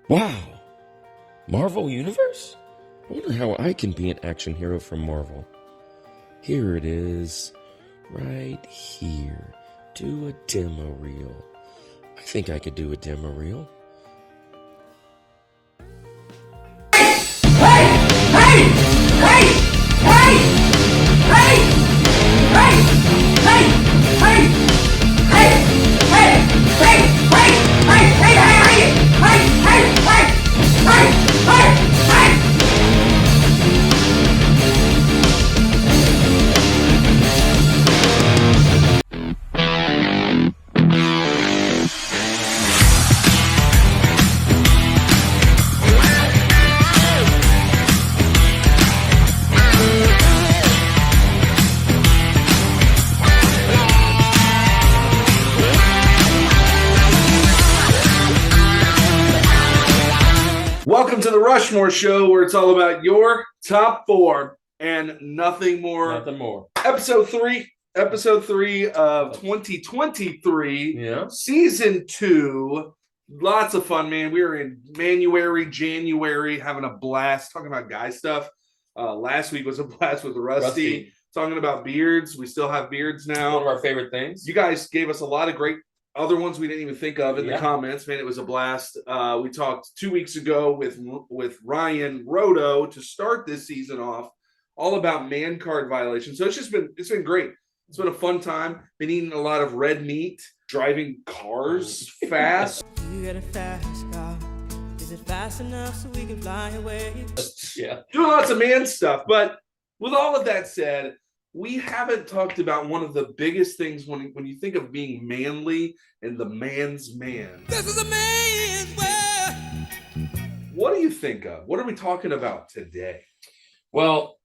Wow! Marvel Universe? I wonder how I can be an action hero from Marvel. Here it is. Right here. Do a demo reel. I think I could do a demo reel. Welcome to the Rushmore Show, where it's all about your top four and nothing more. Nothing more. Episode three of 2023. Yeah. Season 2. Lots of fun, man. We were in January, having a blast talking about guy stuff. Last week was a blast with Rusty. Talking about beards. We still have beards now. One of our favorite things. You guys gave us a lot of great other ones we didn't even think of in the comments. Man, it was a blast. We talked 2 weeks ago with Ryan Rodo to start this season off, all about man card violations. So it's been great. It's been a fun time. Been eating a lot of red meat, driving cars fast. You got a fast car. Is it fast enough so we can fly away? Yeah. Doing lots of man stuff. But with all of that said, we haven't talked about one of the biggest things when you think of being manly and the man's man. This is a man's world. What do you think of? What are we talking about today? Well,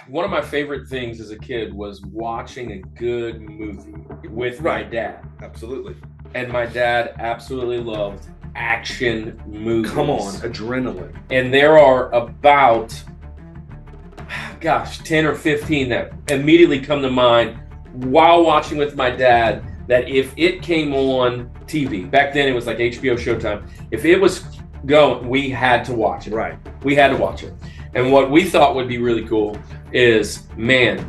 one of my favorite things as a kid was watching a good movie with my dad. Absolutely. And my dad absolutely loved action movies. Come on, adrenaline. And there are about 10 or 15 that immediately come to mind while watching with my dad, that if it came on TV, back then it was like HBO Showtime, if it was going, we had to watch it. Right. We had to watch it. And what we thought would be really cool is man.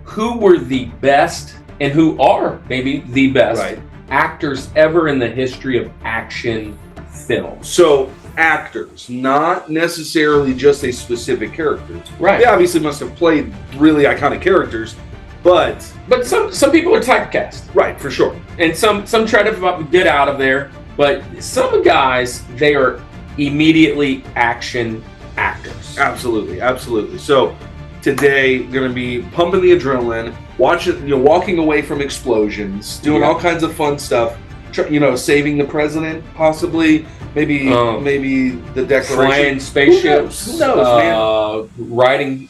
Who were the best and who are maybe the best actors ever in the history of action film. So actors, not necessarily just a specific character. Right. They obviously must have played really iconic characters, but some people are typecast. Right, for sure. And some try to get out of there, but some guys, they are immediately action actors. Absolutely. So today we're going to be pumping the adrenaline, walking away from explosions, doing all kinds of fun stuff. Saving the president, possibly. Maybe the Declaration. Flying spaceships. Who knows, man? Riding,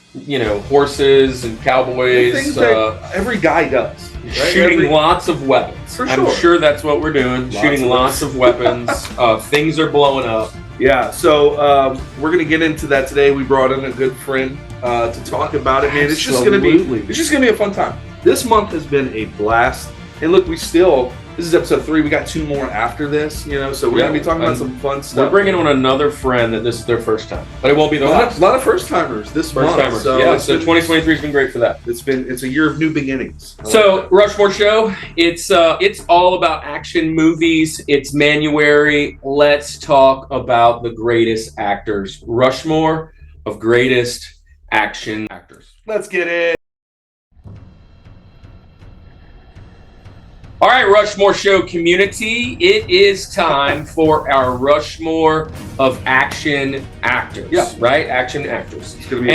horses and cowboys. Things that every guy does. Right? Shooting lots of weapons. For sure. I'm sure that's what we're doing. Shooting lots of weapons. Things are blowing up. Yeah, so we're gonna get into that today. We brought in a good friend to talk about it, man. It's just gonna be a fun time. This month has been a blast, and look, this is episode 3. We got 2 more after this, so we're gonna be talking about some fun stuff. We're bringing on another friend that this is their first time, but it won't be the last. A lot of first timers this month. So 2023 has been great for that. It's a year of new beginnings. So Rushmore Show, it's all about action movies. It's Manuary. Let's talk about the greatest actors. Rushmore of greatest action actors. Let's get it. All right, Rushmore Show community, it is time for our Rushmore of action actors. Yeah. Right? Action actors. It's gonna be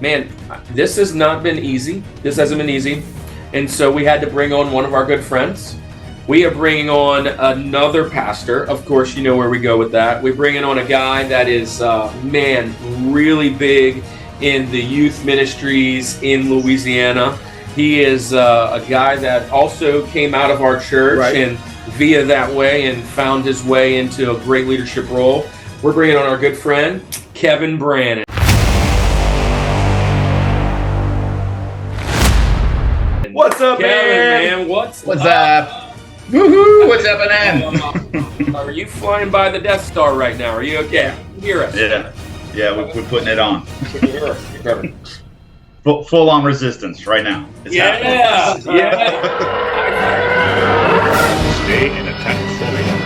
man, this has not been easy. This hasn't been easy. And so we had to bring on one of our good friends. We are bringing on another pastor. Of course, you know where we go with that. We're bringing on a guy that is, really big in the youth ministries in Louisiana. He is a guy that also came out of our church and via that way and found his way into a great leadership role. We're bringing on our good friend, Kevin Brannon. What's What's up, Kevin, man? What's up? Woohoo! What's happening? Are you flying by the Death Star right now? Are you okay? Can you hear us? Yeah, we're putting it on. Can you hear us, Kevin? Full on resistance right now. It's happening. Yeah. Stay in attack formation.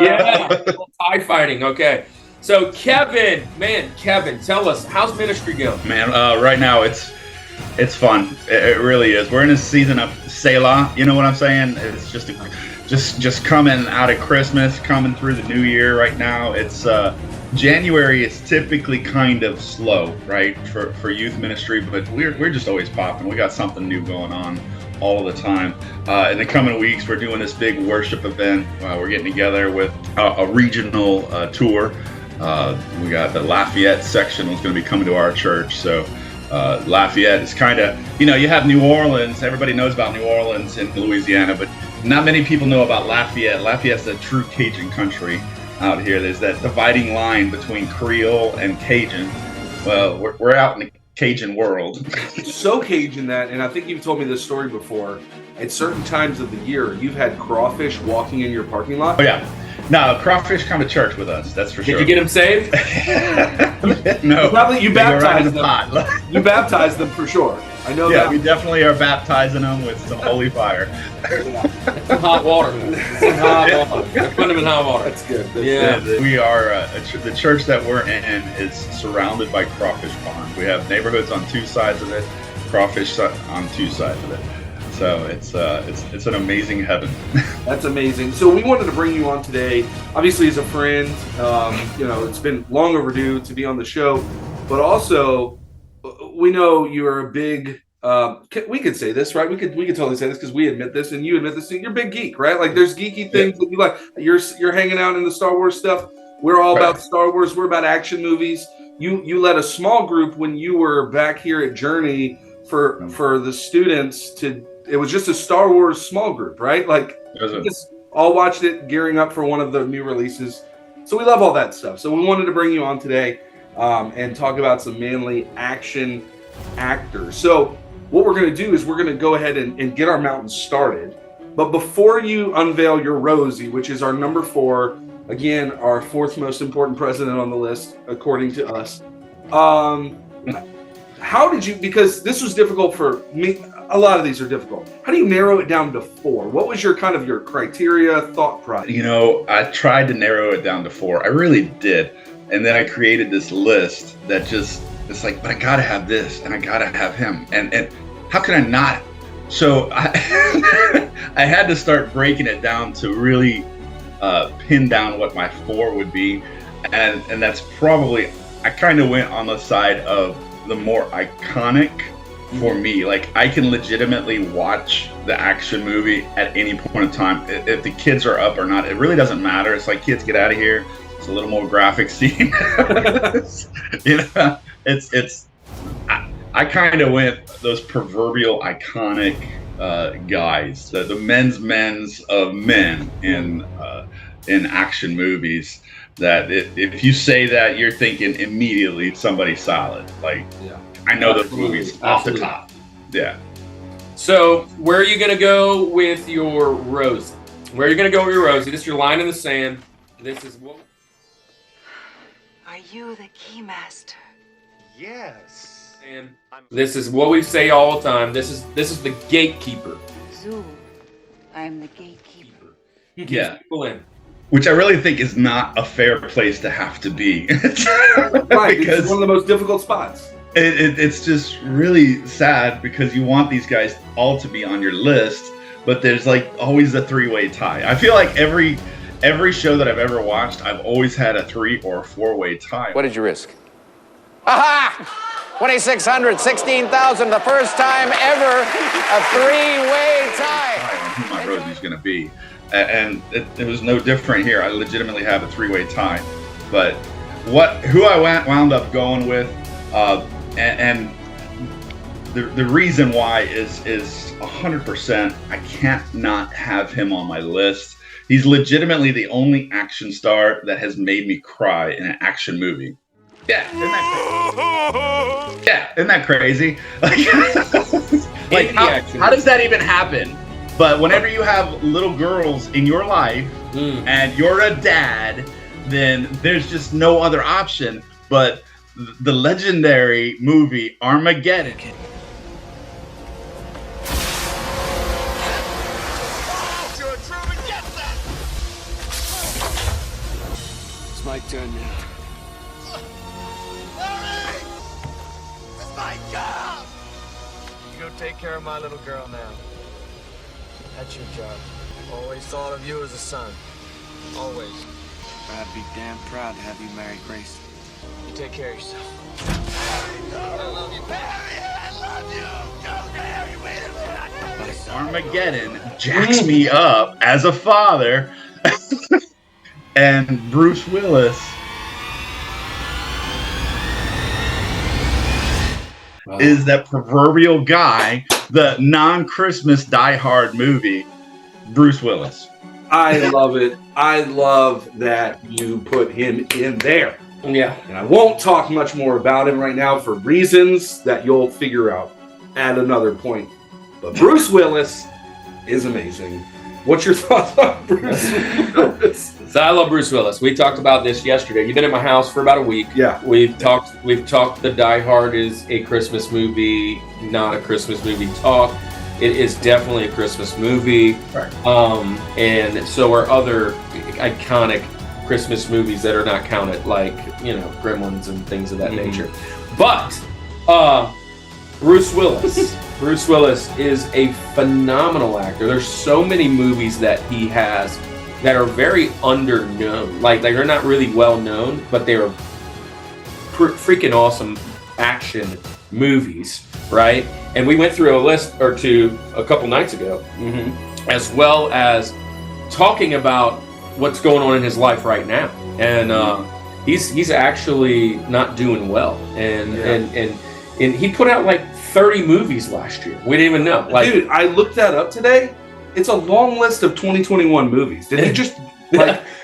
Yeah. TIE fighting. Okay. So Kevin, tell us, how's ministry going? Man, right now it's fun. It really is. We're in a season of Selah. You know what I'm saying? It's just coming out of Christmas, coming through the new year right now. It's January is typically kind of slow, right, for youth ministry, but we're just always popping. We got something new going on all the time. In the coming weeks, we're doing this big worship event. We're getting together with a regional tour. We got the Lafayette section was going to be coming to our church. So Lafayette is kind of, you have New Orleans. Everybody knows about New Orleans in Louisiana, but not many people know about Lafayette. Lafayette's a true Cajun country out here. There's that dividing line between Creole and Cajun. Well, we're out in the Cajun world. It's so Cajun that, and I think you've told me this story before, at certain times of the year, you've had crawfish walking in your parking lot. Oh, yeah. No, crawfish come to church with us. That's for sure. Did you get them saved? No. Probably you baptized them. Pot. You baptized them for sure. I know yeah, that. we definitely are baptizing them with some holy fire. Some hot water. Some hot water. Put them in hot water. That's good. We are the church that we're in is surrounded by crawfish ponds. We have neighborhoods on two sides of it, crawfish on two sides of it. So it's an amazing heaven. That's amazing. So we wanted to bring you on today, obviously as a friend. It's been long overdue to be on the show, but also we know you are a big. We could say this, right? We could totally say this because we admit this, and you admit this. You're a big geek, right? Like there's geeky things that you like. You're hanging out in the Star Wars stuff. We're all about Star Wars. We're about action movies. You led a small group when you were back here at Journey for the students to. It was just a Star Wars small group, right? Like, we just all watched it gearing up for one of the new releases. So we love all that stuff. So we wanted to bring you on today and talk about some manly action actors. So what we're going to do is we're going to go ahead and get our mountain started. But before you unveil your Rosie, which is our number 4, again, our 4th most important president on the list, according to us, how did you, because this was difficult for me, a lot of these are difficult. How do you narrow it down to 4? What was your criteria, thought process? I tried to narrow it down to 4. I really did. And then I created this list that it's like, but I gotta have this and I gotta have him. And how can I not? So I had to start breaking it down to really pin down what my 4 would be. And that's probably, I kind of went on the side of the more iconic for me. Like I can legitimately watch the action movie at any point in time. If the kids are up or not, it really doesn't matter. It's like, kids, get out of here. It's a little more graphic scene. I kind of went those proverbial iconic guys, the men's of men in action movies. That if you say that, you're thinking immediately somebody solid. Like, I know those movies off the top. Yeah. So where are you going to go with your Rosie? Where are you going to go with your Rosie? This is your line in the sand. This is what. Are you the keymaster? Yes. And this is what we say all the time. This is the gatekeeper. Zul, I'm the gatekeeper. He keeps people in. Which I really think is not a fair place to have to be. Right, because it's one of the most difficult spots. It's just really sad because you want these guys all to be on your list, but there's like always a 3-way tie. I feel like every show that I've ever watched, I've always had a 3 or 4-way tie. What did you risk? Aha! 2,600, 16,000, the first time ever a 3-way tie. Who my Rosie's going to be. And it was no different here. I legitimately have a 3-way tie. But who I wound up going with, and the reason why is 100%. I can't not have him on my list. He's legitimately the only action star that has made me cry in an action movie. Yeah, isn't that crazy? Like how does that even happen? But whenever you have little girls in your life and you're a dad, then there's just no other option but the legendary movie Armageddon. It's my turn now. You go take care of my little girl now. That's your job. Always thought of you as a son. Always. I'd be damn proud to have you marry Grace. You take care of yourself. I love you. Barry, I love you. Don't Barry, wait a minute. Armageddon jacks me up as a father. And Bruce Willis is that proverbial guy, the non-Christmas Die Hard movie, Bruce Willis. I love it. I love that you put him in there. Yeah. And I won't talk much more about him right now for reasons that you'll figure out at another point. But Bruce Willis is amazing. What's your thoughts on Bruce Willis? So I love Bruce Willis. We talked about this yesterday. You've been at my house for about a week. Yeah. We've talked the Die Hard is a Christmas movie, not a Christmas movie talk. It is definitely a Christmas movie. Right. And so are other iconic Christmas movies that are not counted, like, Gremlins and things of that nature. But Bruce Willis. Bruce Willis is a phenomenal actor. There's so many movies that he has that are very underknown. Like they're not really well known, but they are freaking awesome action movies, right? And we went through a list or two a couple nights ago, as well as talking about what's going on in his life right now. And he's actually not doing well. And he put out like 30 movies last year. We didn't even know. Like, dude, I looked that up today. It's a long list of 2021 movies. Did he just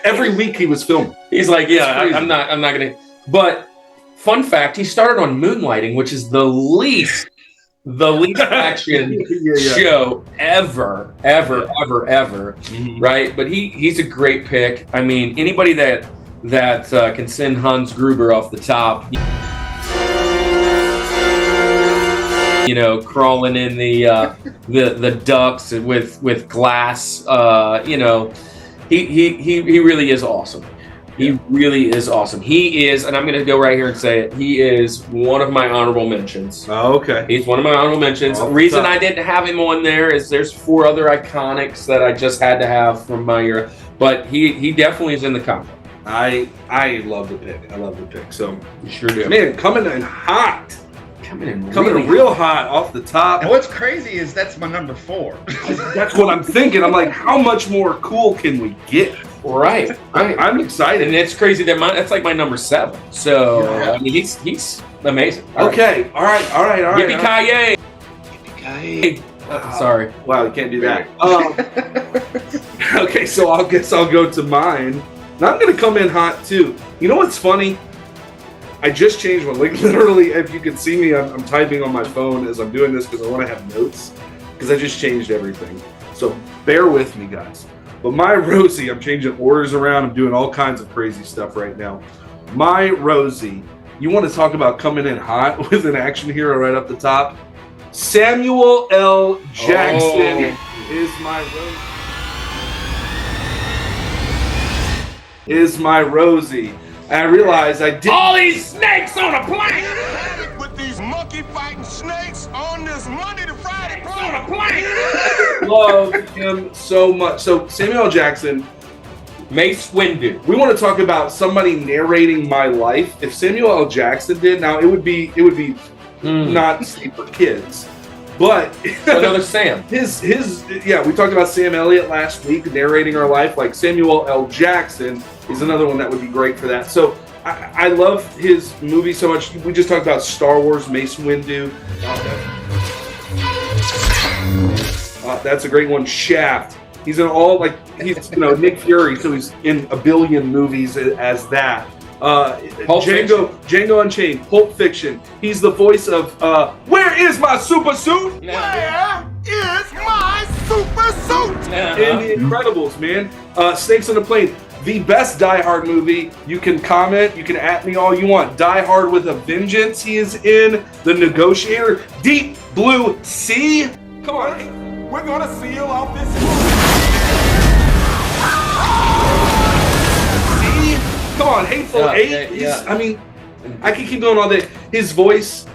every week he was filming? He's like, I'm not gonna. But fun fact, he started on Moonlighting, which is the least action show ever, right? But he's a great pick. I mean, anybody that can send Hans Gruber off the top. Crawling in the ducts with glass. He really is awesome. He really is awesome. He is, and I'm going to go right here and say it. He is one of my honorable mentions. Oh, okay. He's one of my honorable mentions. The reason I didn't have him on there is there's 4 other iconics that I just had to have from my era. But he definitely is in the combo. I love the pick. So you sure do. Man, coming in hot. Coming in real hot off the top. And what's crazy is that's my number 4. That's what I'm thinking. I'm like, how much more cool can we get? Right. I'm excited. And it's crazy that's like my number 7. So I mean, he's amazing. All right. Yippee-ki-yay! Yippee-ki-yay! Sorry. Wow, you can't do that. Okay, so I guess I'll go to mine. And I'm gonna come in hot too. You know what's funny? I just changed one. Like literally, if you can see me, I'm typing on my phone as I'm doing this because I want to have notes because I just changed everything. So bear with me, guys. But my Rosie, I'm changing orders around. I'm doing all kinds of crazy stuff right now. My Rosie, you want to talk about coming in hot with an action hero right up the top? Samuel L. Jackson is my Rosie. I realized I did all these snakes on a plane. With these monkey fighting snakes on this Monday to Friday on a plane. Love him so much. So Samuel L. Jackson, Mace Windu. We want to talk about somebody narrating my life. If Samuel L. Jackson did, now it would be not Sleep for Kids. But another Sam. We talked about Sam Elliott last week narrating our life. Like Samuel L. Jackson is another one that would be great for that. So I love his movie so much. We just talked about Star Wars, Mace Windu. That's a great one. Shaft. He's in all he's Nick Fury, so he's in a billion movies as that. Django Unchained, Pulp Fiction. He's the voice of Where is my super suit? Where is my super suit? In The Incredibles, man. Snakes on a Plane. The best Die Hard movie. You can comment, you can at me all you want. Die Hard with a Vengeance. He is in The Negotiator. Deep Blue Sea. Come on. We're gonna seal off this. Come on, Hateful Eight. I mean, I can keep going all day. His voice,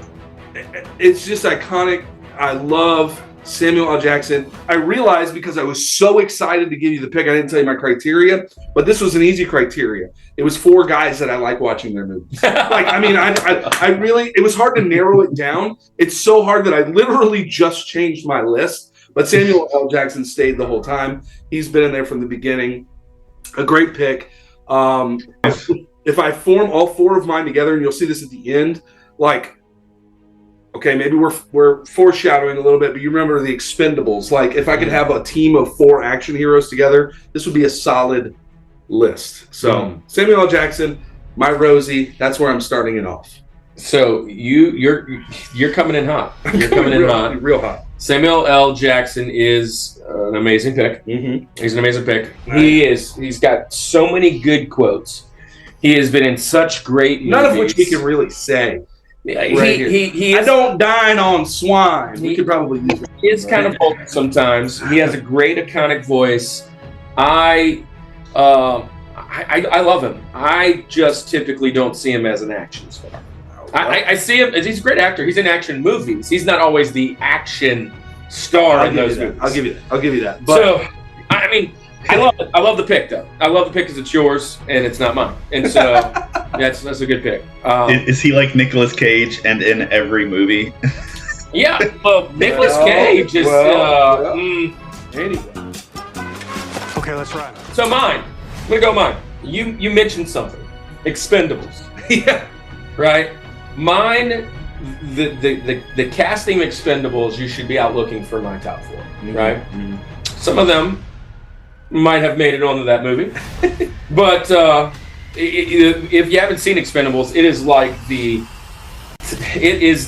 it's just iconic. I love Samuel L. Jackson. I realized because I was so excited to give you the pick, I didn't tell you my criteria, but this was an easy criteria. It was 4 guys that I like watching their movies. I really, it was hard to narrow it down. It's so hard that I literally just changed my list, but Samuel L. Jackson stayed the whole time. He's been in there from the beginning. A great pick. If I form all 4 of mine together, and you'll see this at the end, okay, maybe we're foreshadowing a little bit, but you remember the Expendables. If I could have a team of 4 action heroes together, this would be a solid list. So Samuel L. Jackson, my Rosie, that's where I'm starting it off. So you're coming in hot. You're coming in hot. Real hot. Samuel L. Jackson is an amazing pick. Mm-hmm. He's an amazing pick. Right. He's got so many good quotes. He has been in such great movies. None of which we can really say. He I don't dine on swine. We could probably use it. He is kind of vocal sometimes. He has a great iconic voice. I love him. I just typically don't see him as an action star. I see him as he's a great actor. He's in action movies. He's not always the action star in those movies. I'll give you that. But, so, I mean, I love it. I love the pick, though. I love the pick because it's yours and it's not mine. And so that's a good pick. Is he like Nicolas Cage and in every movie? Yeah. Well, Nicolas Cage is. Anyway. Okay, let's ride. So mine. I'm gonna go mine. You mentioned something. Expendables. Yeah. Right. Mine. The casting Expendables. You should be out looking for my top 4. Right. Mm-hmm. Some of them might have made it onto that movie, but if you haven't seen Expendables, it is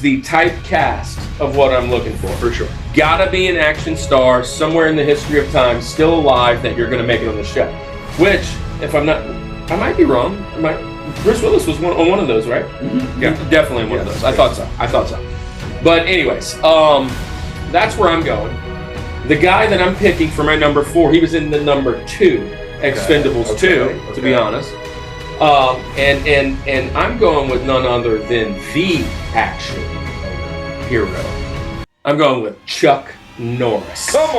the typecast of what I'm looking for sure. Gotta be an action star somewhere in the history of time, still alive, that you're gonna make it on the show. Which, if I'm not, I might be wrong. Bruce Willis was on one of those, right? Mm-hmm. Yeah, definitely one of those. I thought so. But anyways, that's where I'm going. The guy that I'm picking for my number 4, he was in the number 2, Expendables 2, to be honest. And I'm going with none other than the action hero. I'm going with Chuck Norris. Come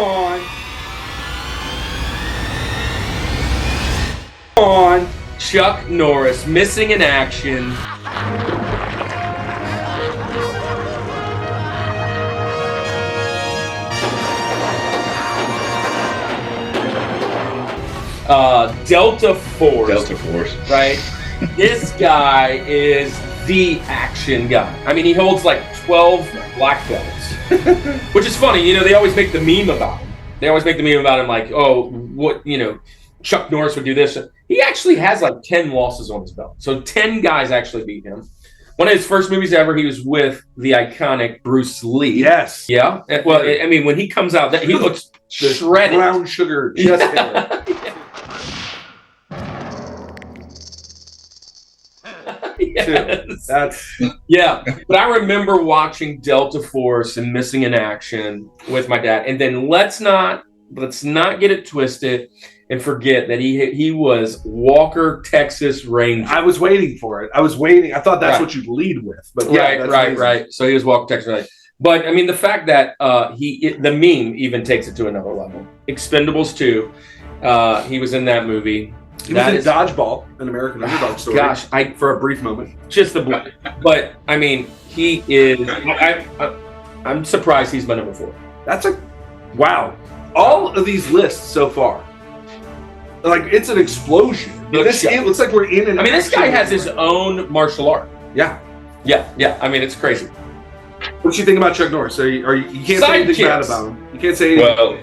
on. Chuck Norris, missing in action. Delta Force. Right? This guy is the action guy. I mean, he holds 12 black belts. Which is funny, they always make the meme about him. Chuck Norris would do this. He actually has 10 losses on his belt. So 10 guys actually beat him. One of his first movies ever, he was with the iconic Bruce Lee. Yes. Yeah. Well, I mean, when he comes out, he looks shredded. Brown sugar chest hair. Yes. But I remember watching Delta Force and Missing in Action with my dad. And then let's not get it twisted and forget that he was Walker, Texas Ranger. I was waiting for it. I thought that's what you'd lead with. But right. So he was Walker, Texas Ranger. But I mean, the fact that the meme even takes it to another level. Expendables 2, he was in that movie. He was in Dodgeball, an American Underdog story. Gosh, for a brief moment. Just the blip. But I mean, he is. I'm surprised he's my number 4. Wow. All of these lists so far, it's an explosion. It looks like we're in an. I mean, this guy has his own martial art. Yeah. I mean, it's crazy. What do you think about Chuck Norris? You can't say anything bad about him. You can't say anything. Well,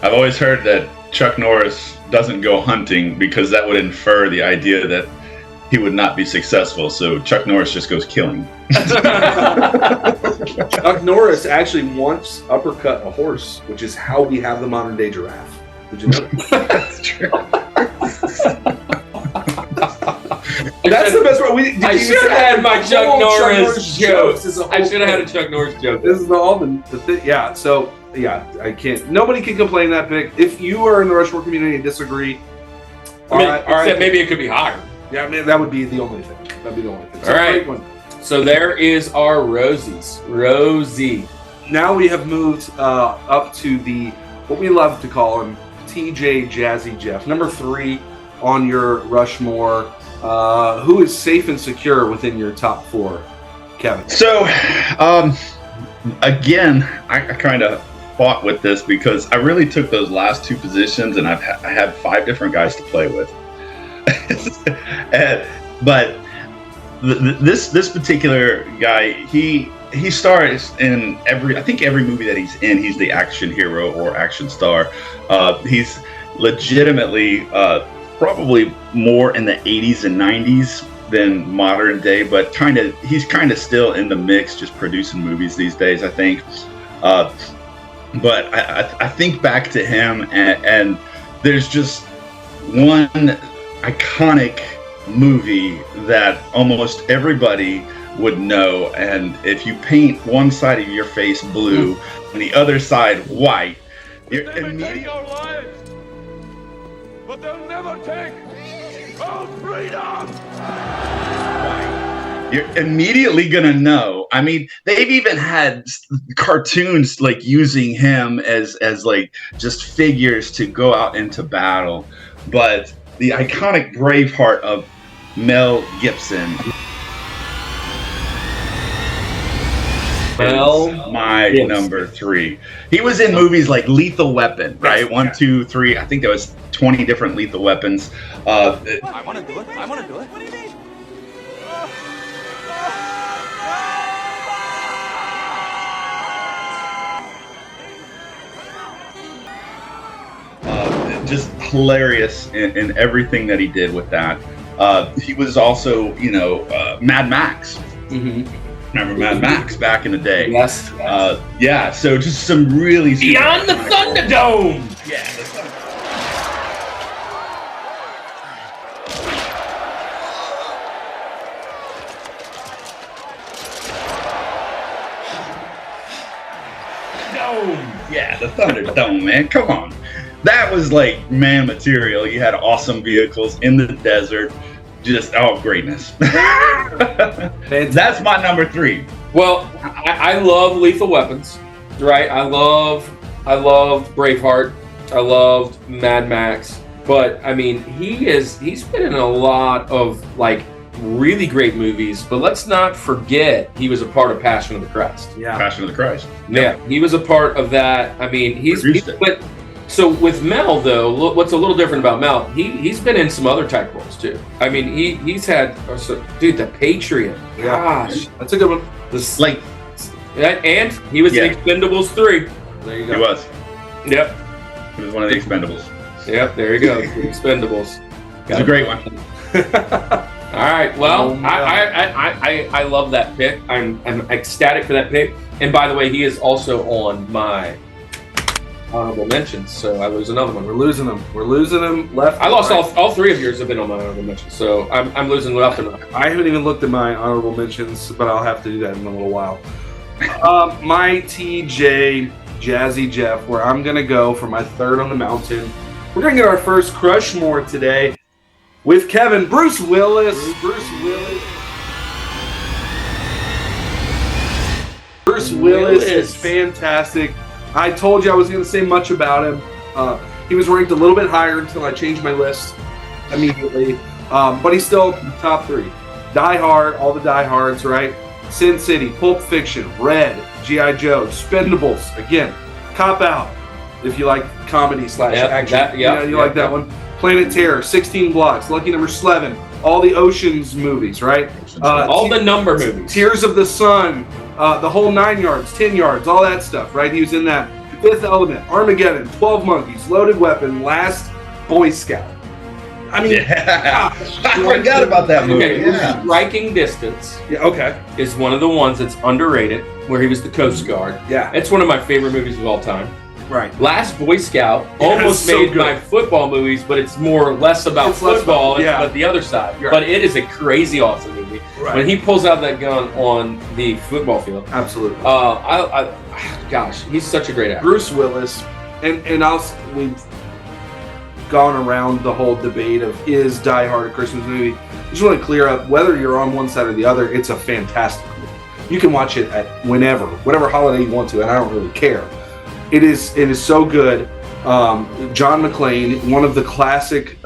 I've always heard that Chuck Norris doesn't go hunting because that would infer the idea that he would not be successful. So Chuck Norris just goes killing. Chuck Norris actually once uppercut a horse, which is how we have the modern day giraffe. Did you know that? That's true. That's the best part. I should have had my Chuck Norris joke. I should have had a Chuck Norris joke. This is all the thing. Yeah. So yeah, I can't. Nobody can complain that pick. If you are in the Rushmore community and disagree, All right. Maybe it could be higher. Yeah, I mean, that would be the only thing. That'd be the only thing. So all right. Great one. So there is our Rosies. Rosie. Now we have moved up to the what we love to call him TJ Jazzy Jeff, number 3 on your Rushmore. Who is safe and secure within your top 4, Kevin? So, again, I kind of fought with this because I really took those last 2 positions, and I had 5 different guys to play with. But this particular guy, he stars in every movie that he's in. He's the action hero or action star. He's legitimately probably more in the 80s and 90s than modern day, but he's kind of still in the mix, just producing movies these days, I think. But I think back to him, and there's just one iconic movie that almost everybody would know, and if you paint one side of your face blue and the other side white, you're immediately your lives, but they'll never take our freedom. You're immediately gonna know. I mean, they've even had cartoons like using him as like just figures to go out into battle. But the iconic Braveheart of Mel Gibson. My number 3. He was in movies like Lethal Weapon, right? 1, 2, 3. I think there was 20 different Lethal Weapons. I want to do it. I want to do it. What do you mean? Just hilarious in everything that he did with that. He was also, Mad Max. Mm-hmm. Remember Mad Max back in the day? Yes. Yeah. So just some really Beyond the Thunderdome. Yeah. Yeah, the Thunderdome, man. Come on. That was like man material. You had awesome vehicles in the desert. Just greatness. That's my number 3. Well, I love Lethal Weapons, right? I loved Braveheart. I loved Mad Max. But I mean, he's been in a lot of like really great movies. But let's not forget he was a part of Passion of the Christ. Yeah, Passion of the Christ. Yeah, he was a part of that. I mean, so with Mel though, what's a little different about Mel? He's been in some other type roles too. I mean, he's had The Patriot. Gosh, that's a good one. And he was in Expendables 3. There you go. He was. Yep. He was one of the Expendables. Yep. There you go. The Expendables. It's a great one. All right. Well, I love that pick. I'm ecstatic for that pick. And by the way, he is also on my honorable mentions, so I lose another one. We're losing them left. I lost all 3 of yours have been on my honorable mentions, so I'm losing left and right. I haven't even looked at my honorable mentions, but I'll have to do that in a little while. My TJ Jazzy Jeff, where I'm gonna go for my 3rd on the mountain. We're gonna get our first Crushmore today with Kevin. Bruce Willis. Bruce Willis is fantastic. I told you I was going to say much about him. He was ranked a little bit higher until I changed my list immediately. But he's still top 3. Die Hard, all the Die Hards, right? Sin City, Pulp Fiction, Red, G.I. Joe, Expendables, again, Cop Out, if you like comedy / action. You like that one. Planet Terror, 16 Blocks, Lucky Number 11, all the Oceans movies, right? All the number movies. Tears of the Sun, the whole 9 yards, 10 yards, all that stuff, right? He was in that. Fifth Element, Armageddon, 12 Monkeys, Loaded Weapon, Last Boy Scout. I mean, I forgot about that movie. Okay, Yeah. Striking Distance yeah, okay. is one of the ones that's underrated, where he was the Coast Guard. Yeah. It's one of my favorite movies of all time. Right. Last Boy Scout Yeah, almost it's so made good. my football movies, but it's more or less about It's less football, about- yeah. but the other side. Right. But it is a crazy awesome movie. Right. When he pulls out that gun on the football field, Absolutely. gosh, he's such a great actor. Bruce Willis, and we've gone around the whole debate of is Die Hard a Christmas movie. I just want to clear up whether you're on one side or the other. It's a fantastic movie. You can watch it at whatever holiday you want to, and I don't really care. It is so good. John McClane, one of the classic.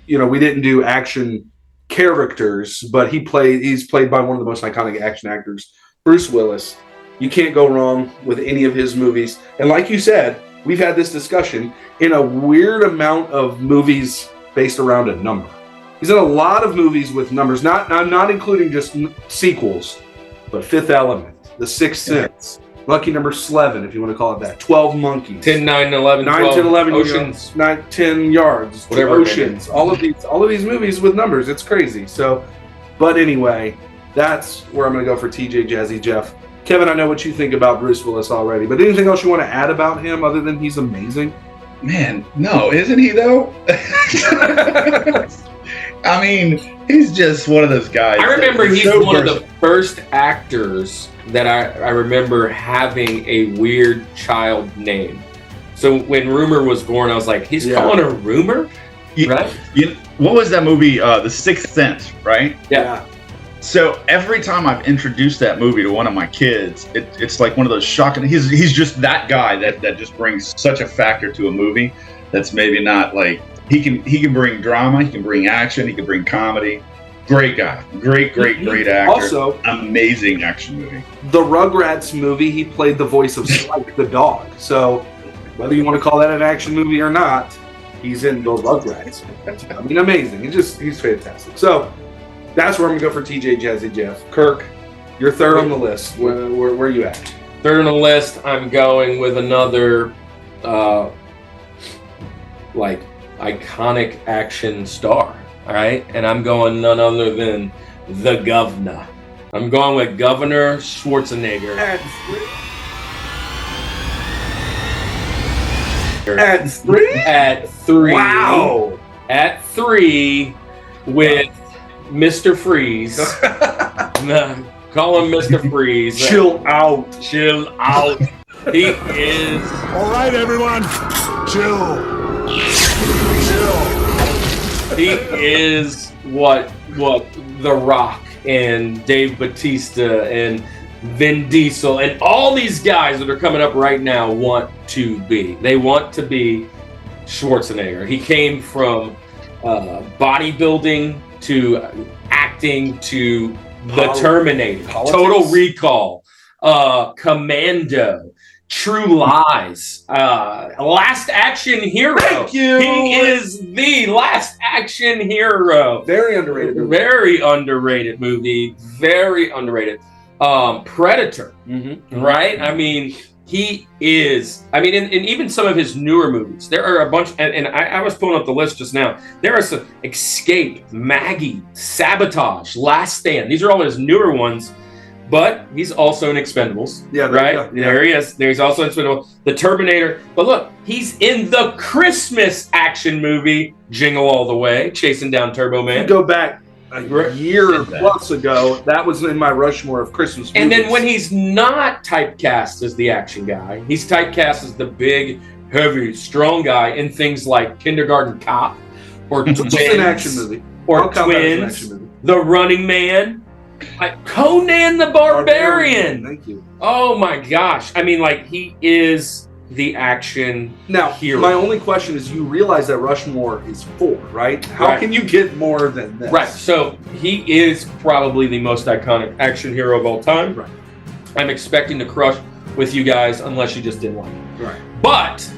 We didn't do action characters, but he's played by one of the most iconic action actors, Bruce Willis. You can't go wrong with any of his movies. And like you said, we've had this discussion in a weird amount of movies based around a number. He's in a lot of movies with numbers, not including just sequels, but Fifth Element, The Sixth Sense, Lucky Number 11, if you want to call it that, 12 Monkeys, 10, 9, 11, 9, 12, 10, 11, Oceans. 9, 10 yards, Whatever, Oceans, all of these movies with numbers. It's crazy. So, but anyway, that's where I'm going to go for TJ, Jazzy, Jeff. Kevin, I know what you think about Bruce Willis already, but anything else you want to add about him other than he's amazing? Man, no, isn't he though? I mean, he's just one of those guys. I remember he's so one of the first actors that I remember having a weird child name. So when Rumor was born, I was like, he's calling her Rumor? Right? What was that movie? The Sixth Sense, right? Yeah. So every time I've introduced that movie to one of my kids, it's like one of those shocking. He's just that guy that just brings such a factor to a movie that's maybe not like he can bring drama, he can bring action, he can bring comedy. Great guy, great actor. Also, amazing action movie. The Rugrats movie, he played the voice of Spike the dog. So whether you want to call that an action movie or not, he's in the Rugrats. I mean, amazing. He's fantastic. So that's where I'm going to go for TJ, Jazzy, Jeff. Kirk, you're third on the list. Where are you at? Third on the list, I'm going with another iconic action star. All right, and I'm going none other than the Governor. I'm going with Governor Schwarzenegger. At three? At three. Wow. At three with Mr. Freeze. Call him Mr. Freeze. Chill out. Chill out. He is. All right, everyone. Chill. He is what The Rock and Dave Bautista and Vin Diesel and all these guys that are coming up right now want to be. They want to be Schwarzenegger. He came from bodybuilding to acting to The Terminator, Total Recall, Commando, True Lies, Last Action Hero. Thank you. He is the Last Action Hero. Very underrated movie. Very underrated movie. Very underrated. Predator. Mm-hmm. Right? I mean, he is. I mean, in even some of his newer movies, there are a bunch. And I was pulling up the list just now. There are some Escape, Maggie, Sabotage, Last Stand. These are all his newer ones. But he's also in Expendables. Yeah, right? Yeah. There he is. He's also in Expendables. The Terminator. But look, he's in the Christmas action movie, Jingle All the Way, chasing down Turbo Man. You go back a year plus ago, that was in my Rushmore of Christmas movies. And then when he's not typecast as the action guy, he's typecast as the big, heavy, strong guy in things like Kindergarten Cop or Twins. Which is an action movie. Or Twins, The Running Man, Conan the Barbarian. Thank you. Oh my gosh. I mean, like, he is the action hero. My only question is, you realize that Rushmore is 4, right? How can you get more than this? Right. So he is probably the most iconic action hero of all time. Right. I'm expecting to crush with you guys unless you just didn't like it. Right. But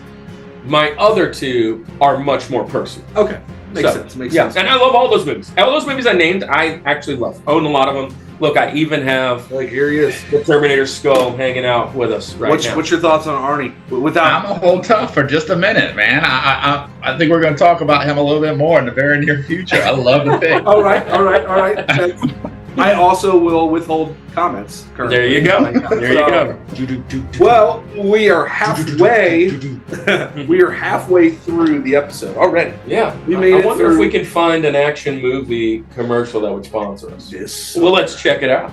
my other two are much more personal. Okay. Makes sense. And I love all those movies. All those movies I named, I actually love. Own a lot of them. Look, I even have Like, here he is. the Terminator skull hanging out with us right now. What's your thoughts on Arnie? I'm gonna hold tough for just a minute, man. I think we're gonna talk about him a little bit more in the very near future. I love the pick. All right. I also will withhold comments. Currently. There you go. There you go. Well, we are halfway. We are halfway through the episode already. Yeah, we made I it wonder through. if we can find an action movie commercial that would sponsor us. Yes. Well, let's check it out.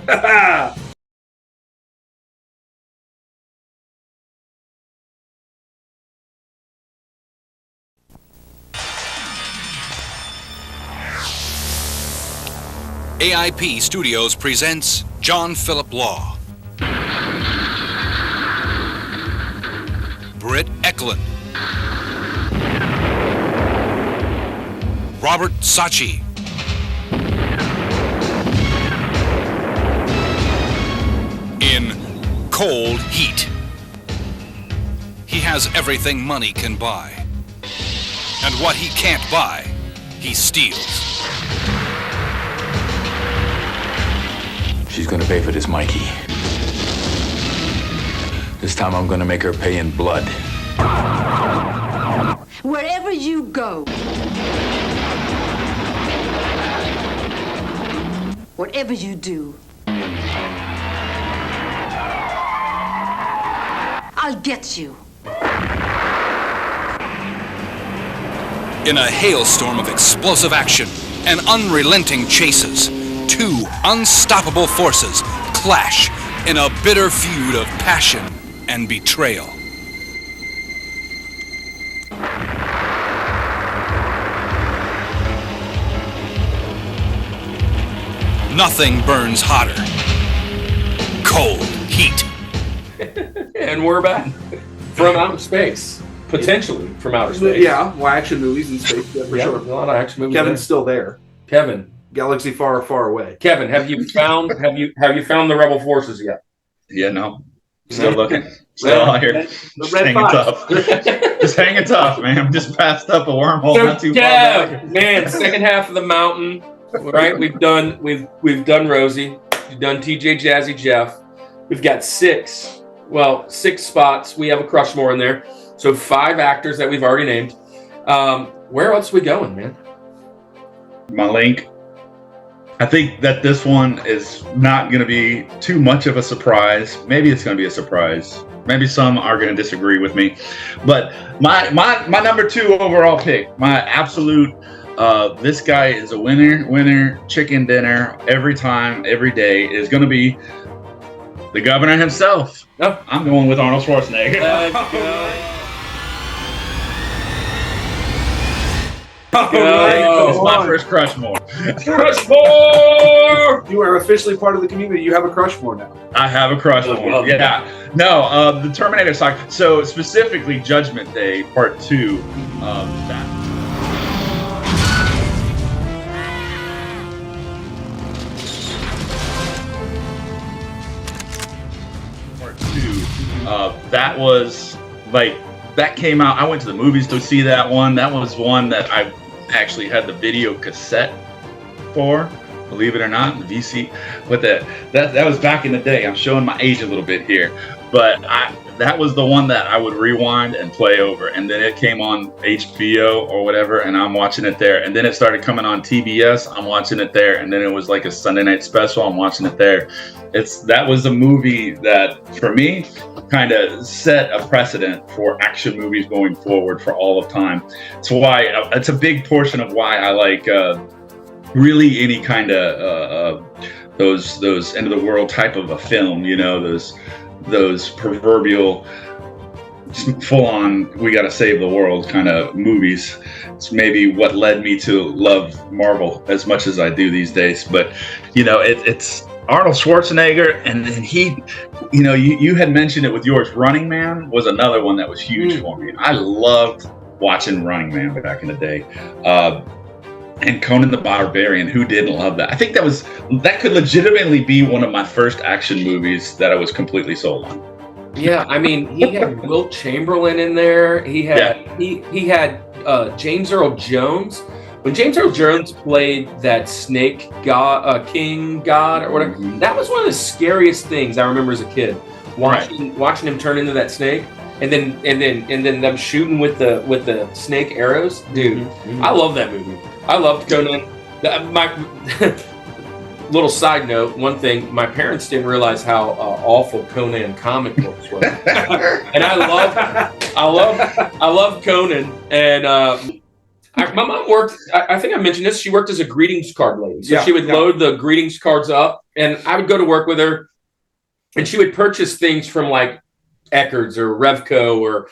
AIP Studios presents John Philip Law, Britt Eklund, Robert Sachi, in Cold Heat. He has everything money can buy, and what he can't buy, he steals. She's gonna pay for this, Mikey. This time I'm gonna make her pay in blood. Wherever you go, whatever you do, I'll get you. In a hailstorm of explosive action and unrelenting chases, two unstoppable forces clash in a bitter feud of passion and betrayal. Nothing burns hotter. Cold Heat. And we're back from outer space. Potentially from outer space. Yeah, well, action movies in space, yeah, for sure. A lot of action movies. Kevin's still there. Kevin. Galaxy far, far away. Kevin, have you found the rebel forces yet? Yeah, no. Still looking. Still out here. The Just red hanging tough. Just hanging tough, man. Just passed up a wormhole not too far back. Man, second half of the mountain. Right? We've done Rosie. We've done TJ Jazzy Jeff. We've got six spots. We have a Rushmore in there. So 5 actors that we've already named. Where else are we going, man? My link. I think that this one is not going to be too much of a surprise. Maybe it's going to be a surprise. Maybe some are going to disagree with me. But my number 2 overall pick, my absolute, this guy is a winner, chicken dinner, every time, every day, is going to be the governor himself. Oh. I'm going with Arnold Schwarzenegger. Let's go. It's my first Rushmore. Rushmore! You are officially part of the community. You have a Rushmore now. I have a Rushmore. Yeah. No, the Terminator saga. So specifically Judgment Day Part 2. That. Part 2. That was like, that came out. I went to the movies to see that one. That was one that I actually had the video cassette for, believe it or not, the VC. But that was back in the day. I'm showing my age a little bit here, but that was the one that I would rewind and play over. And then it came on HBO or whatever, and I'm watching it there. And then it started coming on TBS. I'm watching it there. And then it was like a Sunday night special. I'm watching it there. That was a movie that, for me, kind of set a precedent for action movies going forward for all of time. It's a big portion of why I like really any kind of those end of the world type of a film. You know, those proverbial full on we gotta save the world kind of movies. It's maybe what led me to love Marvel as much as I do these days. But you know, it's Arnold Schwarzenegger, and then he, you know, you had mentioned it with yours. Running Man was another one that was huge for me. I loved watching Running Man back in the day. And Conan the Barbarian, who didn't love that? I think that could legitimately be one of my first action movies that I was completely sold on. Yeah, I mean, he had Wilt Chamberlain in there. He had James Earl Jones. when James Earl Jones played that snake god, king god or whatever, that was one of the scariest things I remember as a kid. Watching him turn into that snake, and then them shooting with the snake arrows, dude. I love that movie. I loved Conan. My little side note, one thing, my parents didn't realize how awful Conan comic books were, and I love Conan. And my mom worked. I think I mentioned this. She worked as a greetings card lady, so she would load the greetings cards up, and I would go to work with her. And she would purchase things from like Eckerd's or Revco or,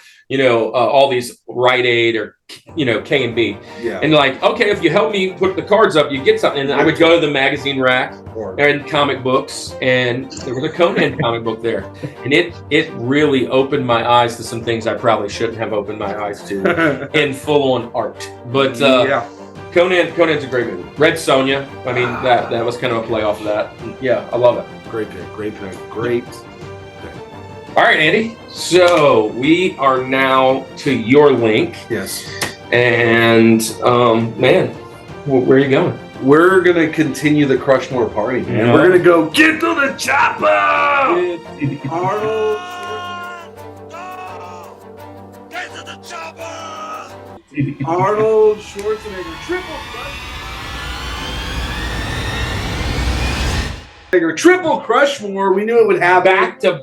all these Rite Aid or, K&B. Yeah. And like, okay, if you help me put the cards up, you get something. And I would go to the magazine rack and comic books, and there was a Conan comic book there. And it really opened my eyes to some things I probably shouldn't have opened my eyes to in full-on art. But Conan's a great movie. Red Sonja, I mean, that was kind of a play off of that. Yeah, I love it. Great pick. All right, Andy. So we are now to your link. Yes. And man, where are you going? We're gonna continue the Rushmore party, man. We're gonna go get to the chopper. Arnold. Get to the chopper. Arnold Schwarzenegger, triple Rushmore. We knew it would happen. Back to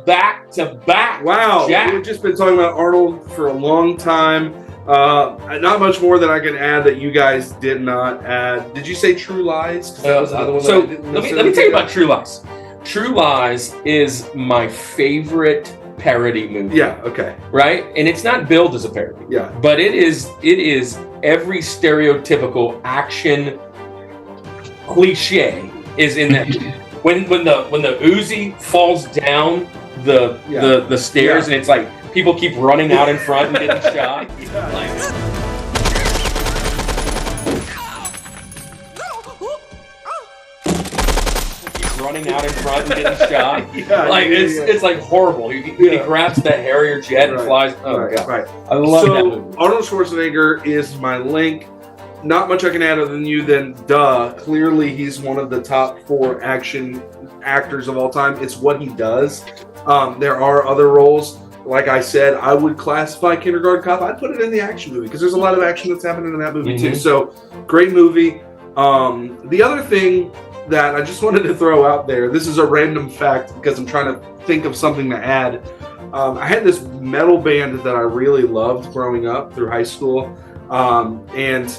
back. Wow. Jack. We've just been talking about Arnold for a long time. Not much more that I can add that you guys did not add. Did you say True Lies? That was the other one. So let me tell you about True Lies. True Lies is my favorite parody movie. Yeah, okay. Right? And it's not billed as a parody. Yeah. But it is every stereotypical action cliche is in that. When the Uzi falls down the stairs and it's like people keep running out in front and getting shot. Keep running out in front and getting shot. It's like horrible. He grabs that Harrier jet and flies. Oh god! Right. I love that movie. Arnold Schwarzenegger is my link. Not much I can add other than you. Clearly, he's one of the top 4 action actors of all time. It's what he does. There are other roles. Like I said, I would classify Kindergarten Cop. I'd put it in the action movie because there's a lot of action that's happening in that movie too. So, great movie. The other thing that I just wanted to throw out there, this is a random fact because I'm trying to think of something to add. I had this metal band that I really loved growing up through high school. And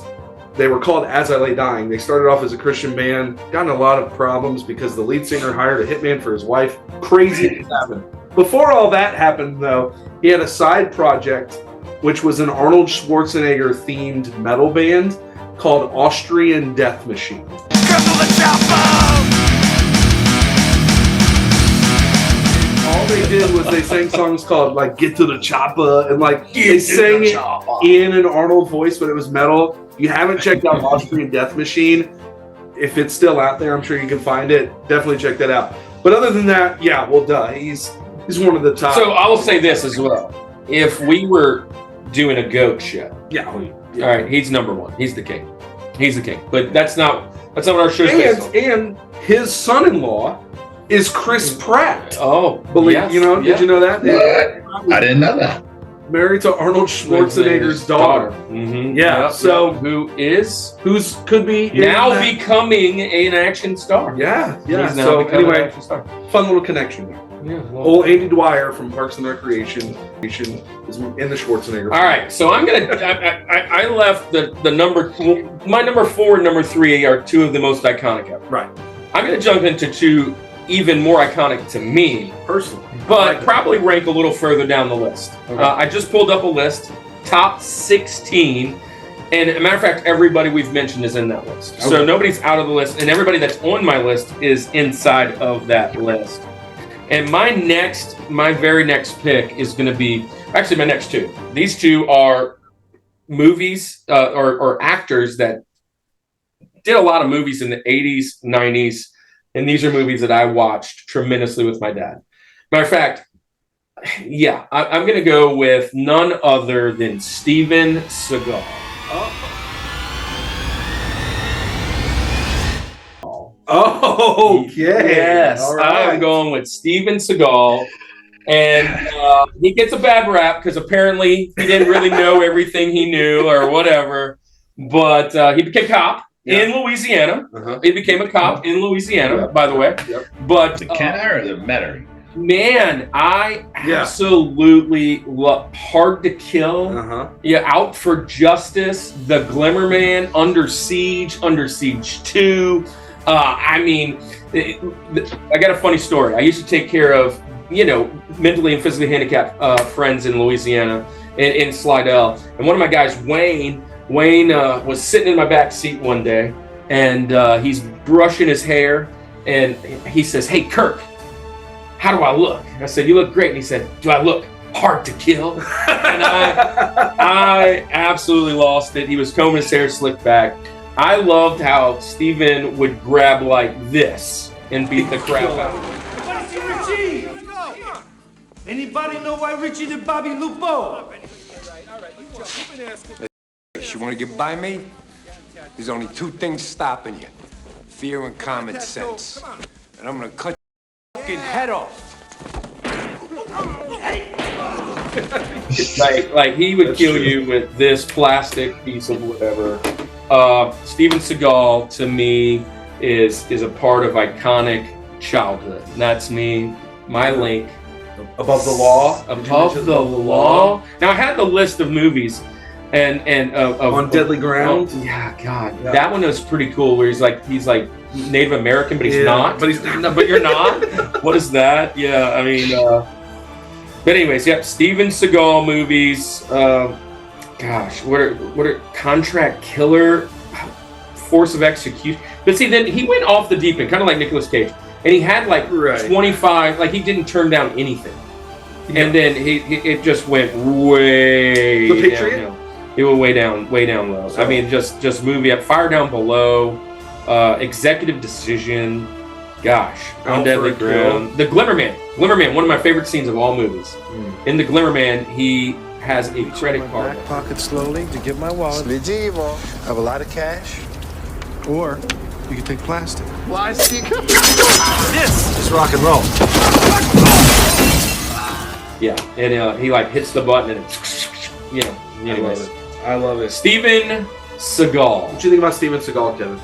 they were called As I Lay Dying. They started off as a Christian band, got in a lot of problems because the lead singer hired a hitman for his wife. Crazy things happened. Before all that happened, though, he had a side project, which was an Arnold Schwarzenegger themed metal band called Austrian Death Machine. All they did was they sang songs called like "Get to the Chopper" and like they sang it in an Arnold voice, but it was metal. If you haven't checked out Austrian Death Machine, if it's still out there, I'm sure you can find it. Definitely check that out. But other than that, he's one of the top. So I will say this as well: if we were doing a goat show, all right, he's number 1. He's the king. He's the king. But that's not what our show's based on. And his son-in-law is Chris Pratt. Oh, did you know that? I didn't know that. Married to Arnold Schwarzenegger's daughter. Mm-hmm. Yeah. Who's could be now becoming an action star. Yeah. He's now So becoming an anyway, action star. fun little connection there. Yeah. Old Andy Dwyer from Parks and Recreation is in the Schwarzenegger. All right, so I'm gonna. I left the number. My number 4 and number 3 are 2 of the most iconic ever. Right. I'm gonna jump into 2 even more iconic to me personally, but probably rank a little further down the list. Okay. I just pulled up a list, top 16, and as a matter of fact, everybody we've mentioned is in that list. Okay. So nobody's out of the list, and everybody that's on my list is inside of that list. And my very next pick is going to be actually my next 2. These 2 are movies or actors that did a lot of movies in the 80s, 90s. And these are movies that I watched tremendously with my dad. Matter of fact, I'm going to go with none other than Steven Seagal. Oh, okay. Yes, All right. I'm going with Steven Seagal. And he gets a bad rap because apparently he didn't really know everything he knew or whatever. But he became a cop in Louisiana. He became a cop in Louisiana, by the way. But the Kenner or the Metairie? Man, I absolutely love Hard to Kill. Yeah, Out for Justice, The Glimmer Man, Under Siege 2. I mean, I got a funny story. I used to take care of, mentally and physically handicapped friends in Louisiana, in Slidell. And one of my guys, Wayne was sitting in my back seat one day, and he's brushing his hair, and he says, "Hey, Kirk, how do I look?" I said, "You look great." And he said, "Do I look hard to kill?" And I absolutely lost it. He was combing his hair slicked back. I loved how Steven would grab like this and beat the crap out of him. Richie! Anybody know why Richie the Bobby Lupo? You want to get by me? There's only two things stopping you. Fear and common sense. And I'm gonna cut your fucking head off. like he would kill you with this plastic piece of whatever. Steven Seagal to me is a part of iconic childhood. And that's me, my link. Above the Law. Above the Law. Now I had the list of movies, and On Deadly Ground. Yeah, God, that one was pretty cool. Where he's like Native American, but he's not. But he's not. But you're not. What is that? Yeah, I mean. But anyways, Steven Seagal movies. Gosh, what are Contract Killer, Force of Execution? But see, then he went off the deep end, kind of like Nicolas Cage, and he had like 25. Like he didn't turn down anything, and then it just went way. The Patriot. Downhill. It went way down low. So, I mean, just movie up, Fire Down Below, Executive Decision. Gosh, On Deadly Ground, The Glimmer Man, one of my favorite scenes of all movies. In The Glimmer Man, he has a credit card. Back pocket slowly to get my wallet. I have a lot of cash. Or you can take plastic. Well, I see. This is rock and roll. Yeah, and he like hits the button and anyways. I love it. Steven Seagal. What do you think about Steven Seagal, Kevin?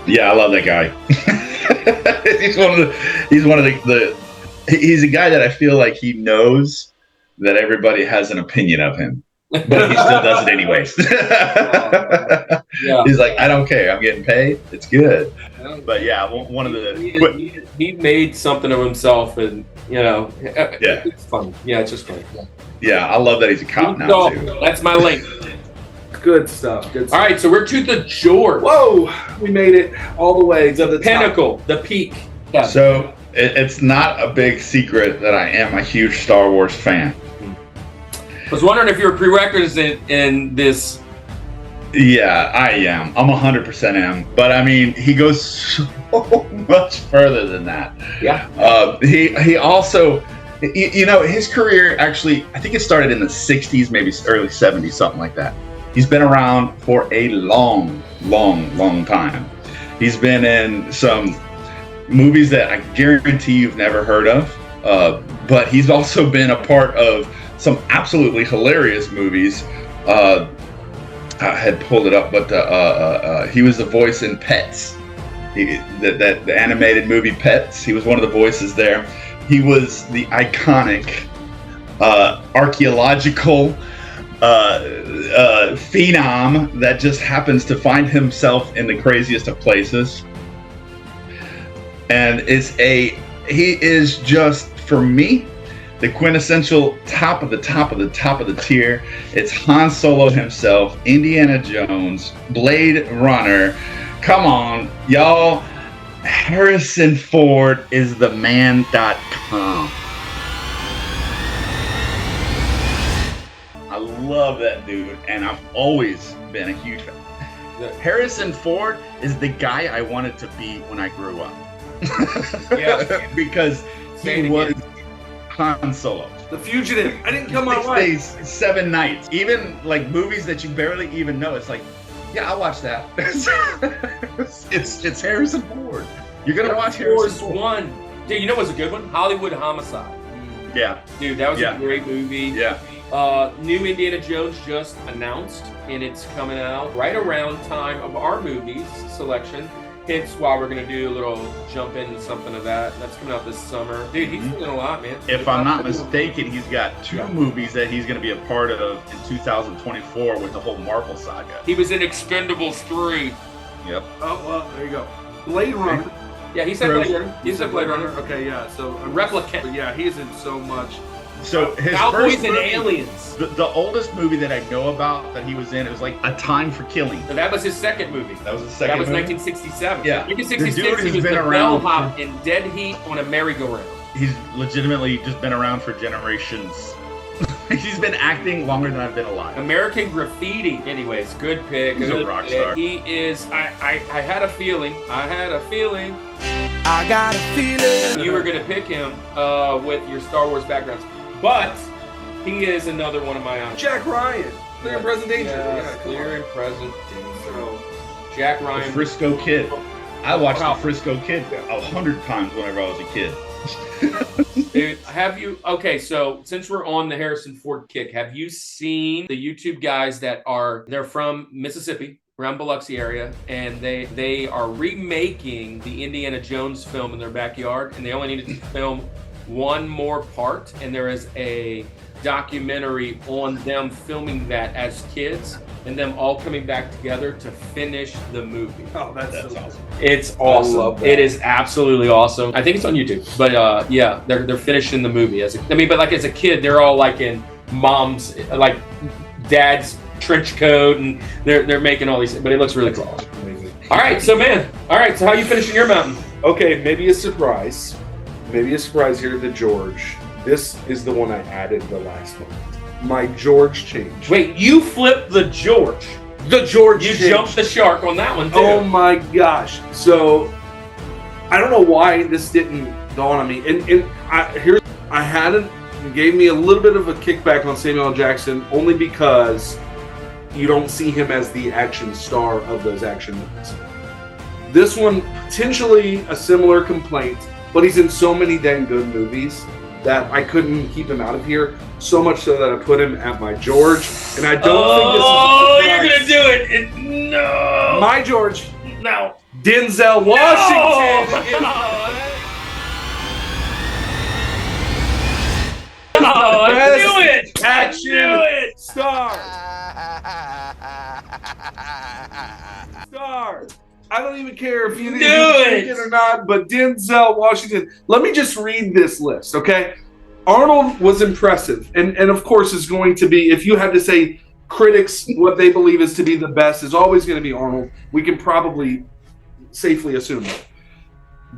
Yeah, I love that guy. He's a guy that I feel like he knows that everybody has an opinion of him, but he still does it anyways. He's like, I don't care. I'm getting paid. It's good. But yeah, one of the he made something of himself, and it's fun. Yeah, it's just fun. Yeah, I love that he's a cop now too. That's my link. Good stuff. All right, so we're to the George. Whoa, we made it all the way to the pinnacle, top. the peak. Yeah. So it's not a big secret that I am a huge Star Wars fan. I was wondering if you were prerequisite in this. Yeah, I am. I'm 100% am. But I mean, he goes so much further than that. Yeah. He also, his career actually, I think it started in the 60s, maybe early 70s, something like that. He's been around for a long, long, long time. He's been in some movies that I guarantee you've never heard of. But he's also been a part of some absolutely hilarious movies. I had pulled it up, but he was the voice in Pets. The animated movie Pets. He was one of the voices there. He was the iconic archaeological phenom that just happens to find himself in the craziest of places. And he is just, for me, the quintessential top of the tier. It's Han Solo himself, Indiana Jones, Blade Runner. Come on, y'all. Harrison Ford is the man.com. I love that dude, and I've always been a huge fan. Harrison Ford is the guy I wanted to be when I grew up. Because he was Han Solo. The Fugitive. I didn't kill my 6 wife. days, 7 nights. Even like movies that you barely even know. It's like, yeah, I'll watch that. it's Harrison Ford. You're gonna watch Harrison Ford. One. Dude, you know what's a good one? Hollywood Homicide. Yeah. Dude, that was a great movie. Yeah. New Indiana Jones just announced, and it's coming out right around time of our movies selection. Hence why we're gonna do a little jump into something of that. That's coming out this summer. Dude, he's doing a lot, man. If I'm not mistaken, he's got 2 movies that he's gonna be a part of in 2024 with the whole Marvel saga. He was in Expendables 3. Yep. Oh, well, there you go. Blade Runner. Yeah, he said Blade Runner. He said Blade Runner. Okay, yeah. So Replicant. Yeah, he's in so much. So his Cowboys first and movie, Aliens. The oldest movie that I know about that he was in, it was like A Time for Killing. So that was his second movie. That was his second movie? That was movie? 1967. Yeah. 1966, The dude he has was been the around bellhop in Dead Heat on a merry-go-round. He's legitimately just been around for generations. He's been acting longer than I've been alive. American Graffiti. Anyways, good pick. He's a rock star. He is. I had a feeling. I got a feeling. You were going to pick him with your Star Wars backgrounds. But he is another one of my honors. Jack Ryan. Clear and Present Danger. Yeah, Clear and Present Danger. Jack Ryan. The Frisco Kid. I watched The Frisco Kid 100 times whenever I was a kid. Dude, have you? Okay, so since we're on the Harrison Ford kick, have you seen the YouTube guys they're from Mississippi, around Biloxi area, and they are remaking the Indiana Jones film in their backyard, and they only needed to film one more part, and there is a documentary on them filming that as kids and them all coming back together to finish the movie. Oh, that's awesome. It's awesome. It is absolutely awesome. I think it's on YouTube. But yeah, they're finishing the movie as a kid, they're all like in mom's, like dad's trench coat, and they're making all these, but it looks really cool. Amazing. All right, so how are you finishing your mountain? Okay, maybe a surprise. Maybe a surprise here to George. This is the one I added the last one. My George change. Wait, you flipped the George. The George You change. jumped the shark on that one too. Oh my gosh. So I don't know why this didn't dawn on me. And I hadn't gave me a little bit of a kickback on Samuel L. Jackson only because you don't see him as the action star of those action movies. This one, potentially a similar complaint, but he's in so many dang good movies that I couldn't keep him out of here. So much so that I put him at my George, and I don't think this is Oh, you're gonna do it! No! My George. No. Denzel Washington. Oh, I knew it! Action star. Star. I don't even care if you think it or not, but Denzel Washington. Let me just read this list, okay? Arnold was impressive, and of course is going to be, if you had to say critics what they believe is to be the best, is always going to be Arnold. We can probably safely assume that.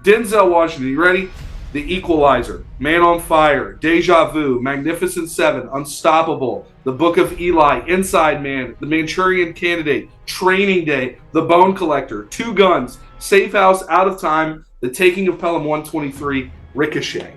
Denzel Washington, you ready? The Equalizer, Man on Fire, Deja Vu, Magnificent Seven, Unstoppable, The Book of Eli, Inside Man, The Manchurian Candidate, Training Day, The Bone Collector, Two Guns, Safe House, Out of Time, The Taking of Pelham 123, Ricochet.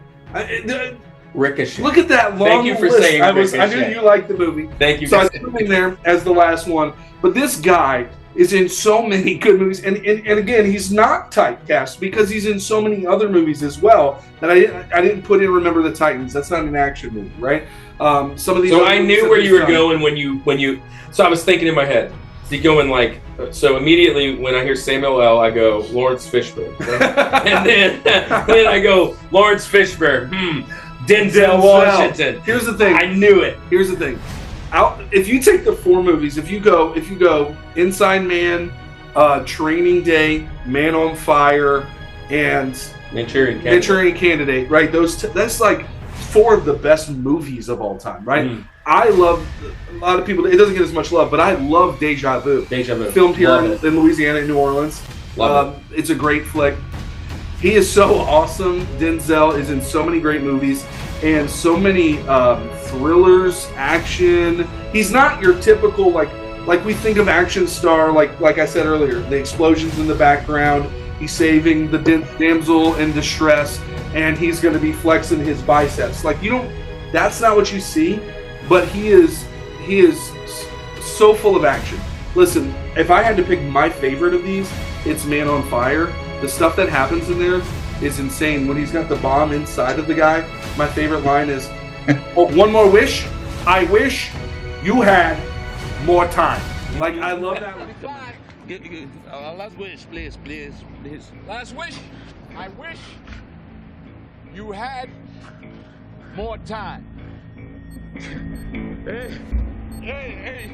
Ricochet. Look at that long Thank you for list. saying I Ricochet. knew you liked the movie. Thank you. So I put him in there as the last one. But this guy is in so many good movies, and again, he's not typecast because he's in so many other movies as well that I didn't put in Remember the Titans. That's not an action movie, right? Some of these. So I knew where you were going when you. So I was thinking in my head. Is he going like? So immediately when I hear Samuel L., I go Lawrence Fishburne, right? and then I go Lawrence Fishburne. Denzel Washington. Here's the thing. I knew it. Here's the thing. If you take the four movies, if you go Inside Man, Training Day, Man on Fire, and Manchurian Candidate, right? That's like four of the best movies of all time, right? I love a lot of people. It doesn't get as much love, but I love Deja Vu. Filmed here in Louisiana, in New Orleans. It's a great flick. He is so awesome. Denzel is in so many great movies and so many thrillers, action. He's not your typical like we think of action star. Like I said earlier, the explosions in the background. He's saving the damsel in distress, and he's going to be flexing his biceps. Like you don't. That's not what you see. But he is so full of action. Listen, if I had to pick my favorite of these, it's Man on Fire. The stuff that happens in there is insane. When he's got the bomb inside of the guy, my favorite line is, "Oh, one more wish. I wish you had more time." Like, I love that. Last wish, please. Last wish. I wish you had more time. Hey.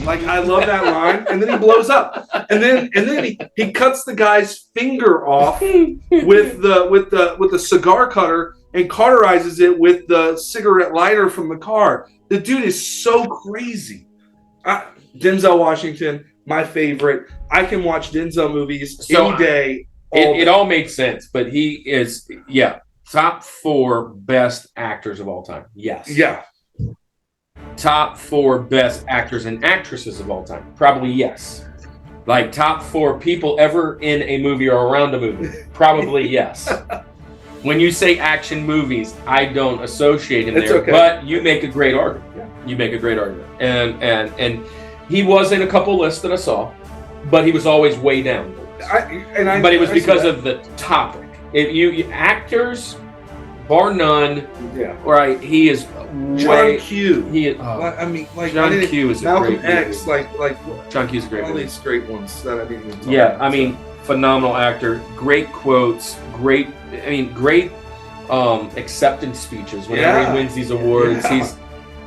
Like, I love that line, and then he blows up, and then he cuts the guy's finger off with the cigar cutter and cauterizes it with the cigarette lighter from the car. The dude is so crazy. Denzel Washington, my favorite. I can watch Denzel movies any day. It all makes sense, but he is top 4 best actors of all time. Yes. Yeah. Top 4 best actors and actresses of all time. Probably yes. Like top 4 people ever in a movie or around a movie. Probably yes. When you say action movies, I don't associate him there. Okay. But you make a great argument. Yeah. You make a great argument. And he was in a couple lists that I saw, but he was always way down. But it was because of the topic. If you actors, bar none, right? He is John Q. He is, John Q is Malcolm a great X, movie. like John Q is a great all movie. these great ones that I didn't even talk about. I mean, phenomenal actor, great quotes, great acceptance speeches whenever he wins these awards. He's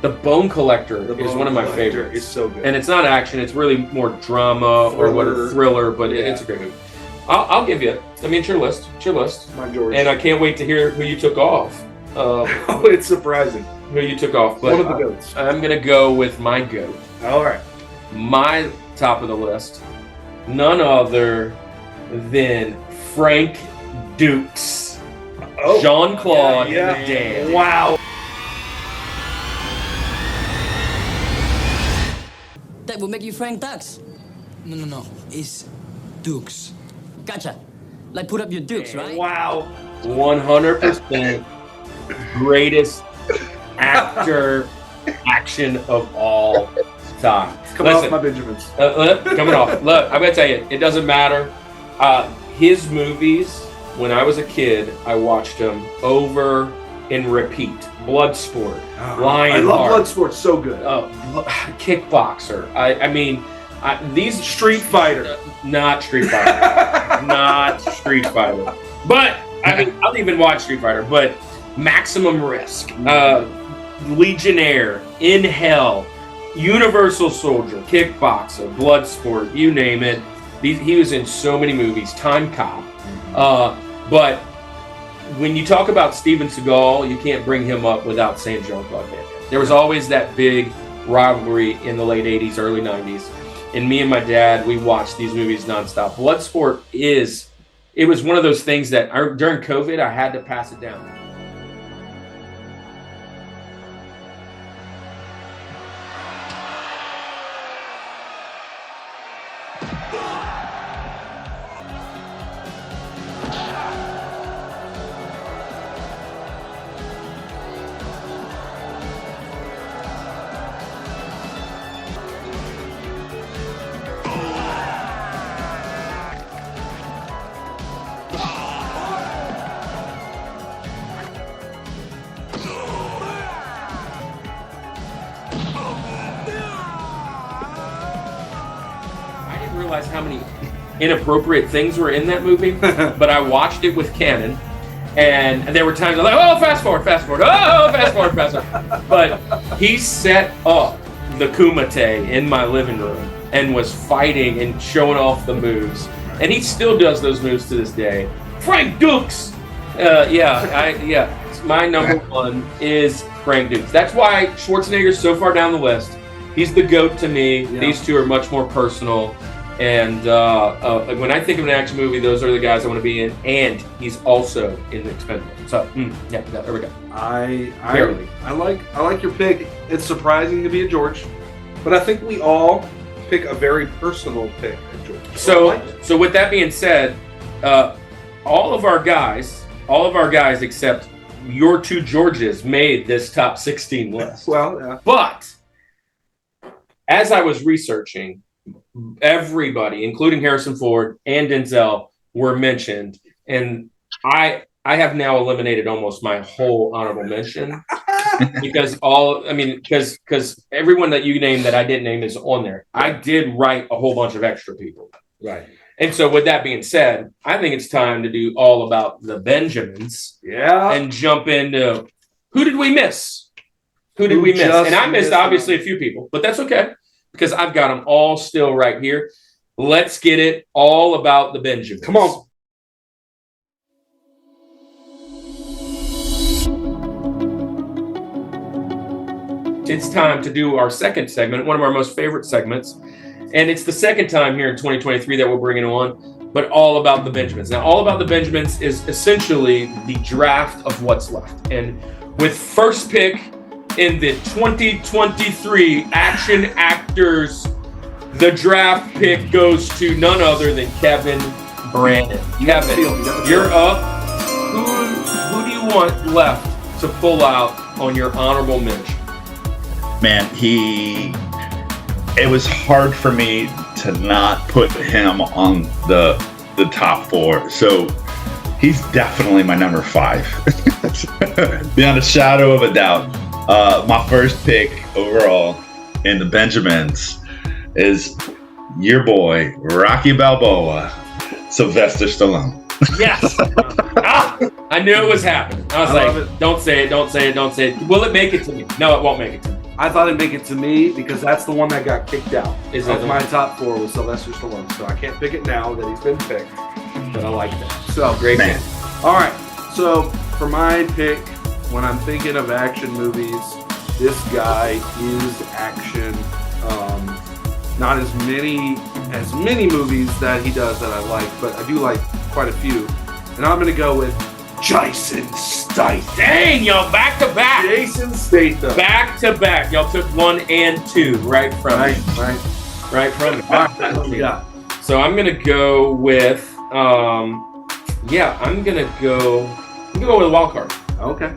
The Bone Collector is one of my favorites. It's so good. And it's not action, it's really more drama or thriller, but it's a great movie. I'll give you. I mean, it's your list. It's your list. My George. And I can't wait to hear who you took off. It's surprising. Who you took off. But one of the goats. I'm going to go with my goat. All right. My top of the list, none other than Frank Dukes. Jean-Claude Van Damme. Wow. That will make you Frank Dukes. No. It's Dukes. Gotcha. Like put up your Dukes, right? Wow. 100% greatest actor action of all time. Coming off my Benjamins. Coming off. Look, I'm going to tell you, it doesn't matter. His movies, when I was a kid, I watched them over and repeat. Bloodsport, Lionheart. I love Bloodsport, so good. Kickboxer. I mean, these Street Fighter. Not Street Fighter. Not Street Fighter. But, I mean, I'll even watch Street Fighter, but Maximum Risk, Legionnaire, In Hell, Universal Soldier, Kickboxer, Bloodsport, you name it. He was in so many movies. Time Cop. But when you talk about Steven Seagal, you can't bring him up without saying Jean-Claude Van Damme. There was always that big rivalry in the late 80s, early 90s. And me and my dad, we watched these movies nonstop. Bloodsport it was one of those things that during COVID, I had to pass it down. How many inappropriate things were in that movie, but I watched it with Canon, and there were times I'm like, oh, fast forward, oh, fast forward. But he set up the Kumite in my living room and was fighting and showing off the moves, and he still does those moves to this day. Frank Dukes, my number one is Frank Dukes. That's why Schwarzenegger's so far down the list. He's the GOAT to me. Yeah. These two are much more personal. And when I think of an action movie, those are the guys I want to be in. And he's also in the Expendables. So, there we go. I like your pick. It's surprising to be a George, but I think we all pick a very personal pick at George. So with that being said, all of our guys except your two Georges made this top 16 list. Well, yeah. But as I was researching, everybody, including Harrison Ford and Denzel, were mentioned, and I have now eliminated almost my whole honorable mention because because everyone that you named that I didn't name is on there. I did write a whole bunch of extra people. Right. And so with that being said, I think it's time to do all about the Benjamins. Yeah. And jump into who did we miss? Who did we miss? And I missed obviously a few people, but that's okay because I've got them all still right here. Let's get it all about the Benjamins. Come on. It's time to do our second segment, one of our most favorite segments. And it's the second time here in 2023 that we're bringing on, but all about the Benjamins. Now, all about the Benjamins is essentially the draft of what's left. And with first pick in the 2023 Action Actors, the draft pick goes to none other than Kevin Brandon. Kevin, you're up. Who do you want left to pull out on your honorable mention? Man, it was hard for me to not put him on the top 4. So he's definitely my number 5. Beyond a shadow of a doubt. My first pick overall in the Benjamins is your boy, Rocky Balboa, Sylvester Stallone. Yes. I knew it was happening. I was like, don't say it, don't say it, don't say it. Will it make it to me? No, it won't make it to me. I thought it'd make it to me because that's the one that got kicked out. Is that my top 4 was Sylvester Stallone, so I can't pick it now that he's been picked. But I like that. So great man. All right. So for my pick, when I'm thinking of action movies, this guy is action. Not as many movies that he does that I like, but I do like quite a few. And I'm gonna go with Jason Statham. Dang, y'all, back to back. Jason Statham. Back to back. Y'all took 1 and 2 right from me. Right from me. All right, what we got? So I'm gonna go with I'm gonna go with a wild card. Okay.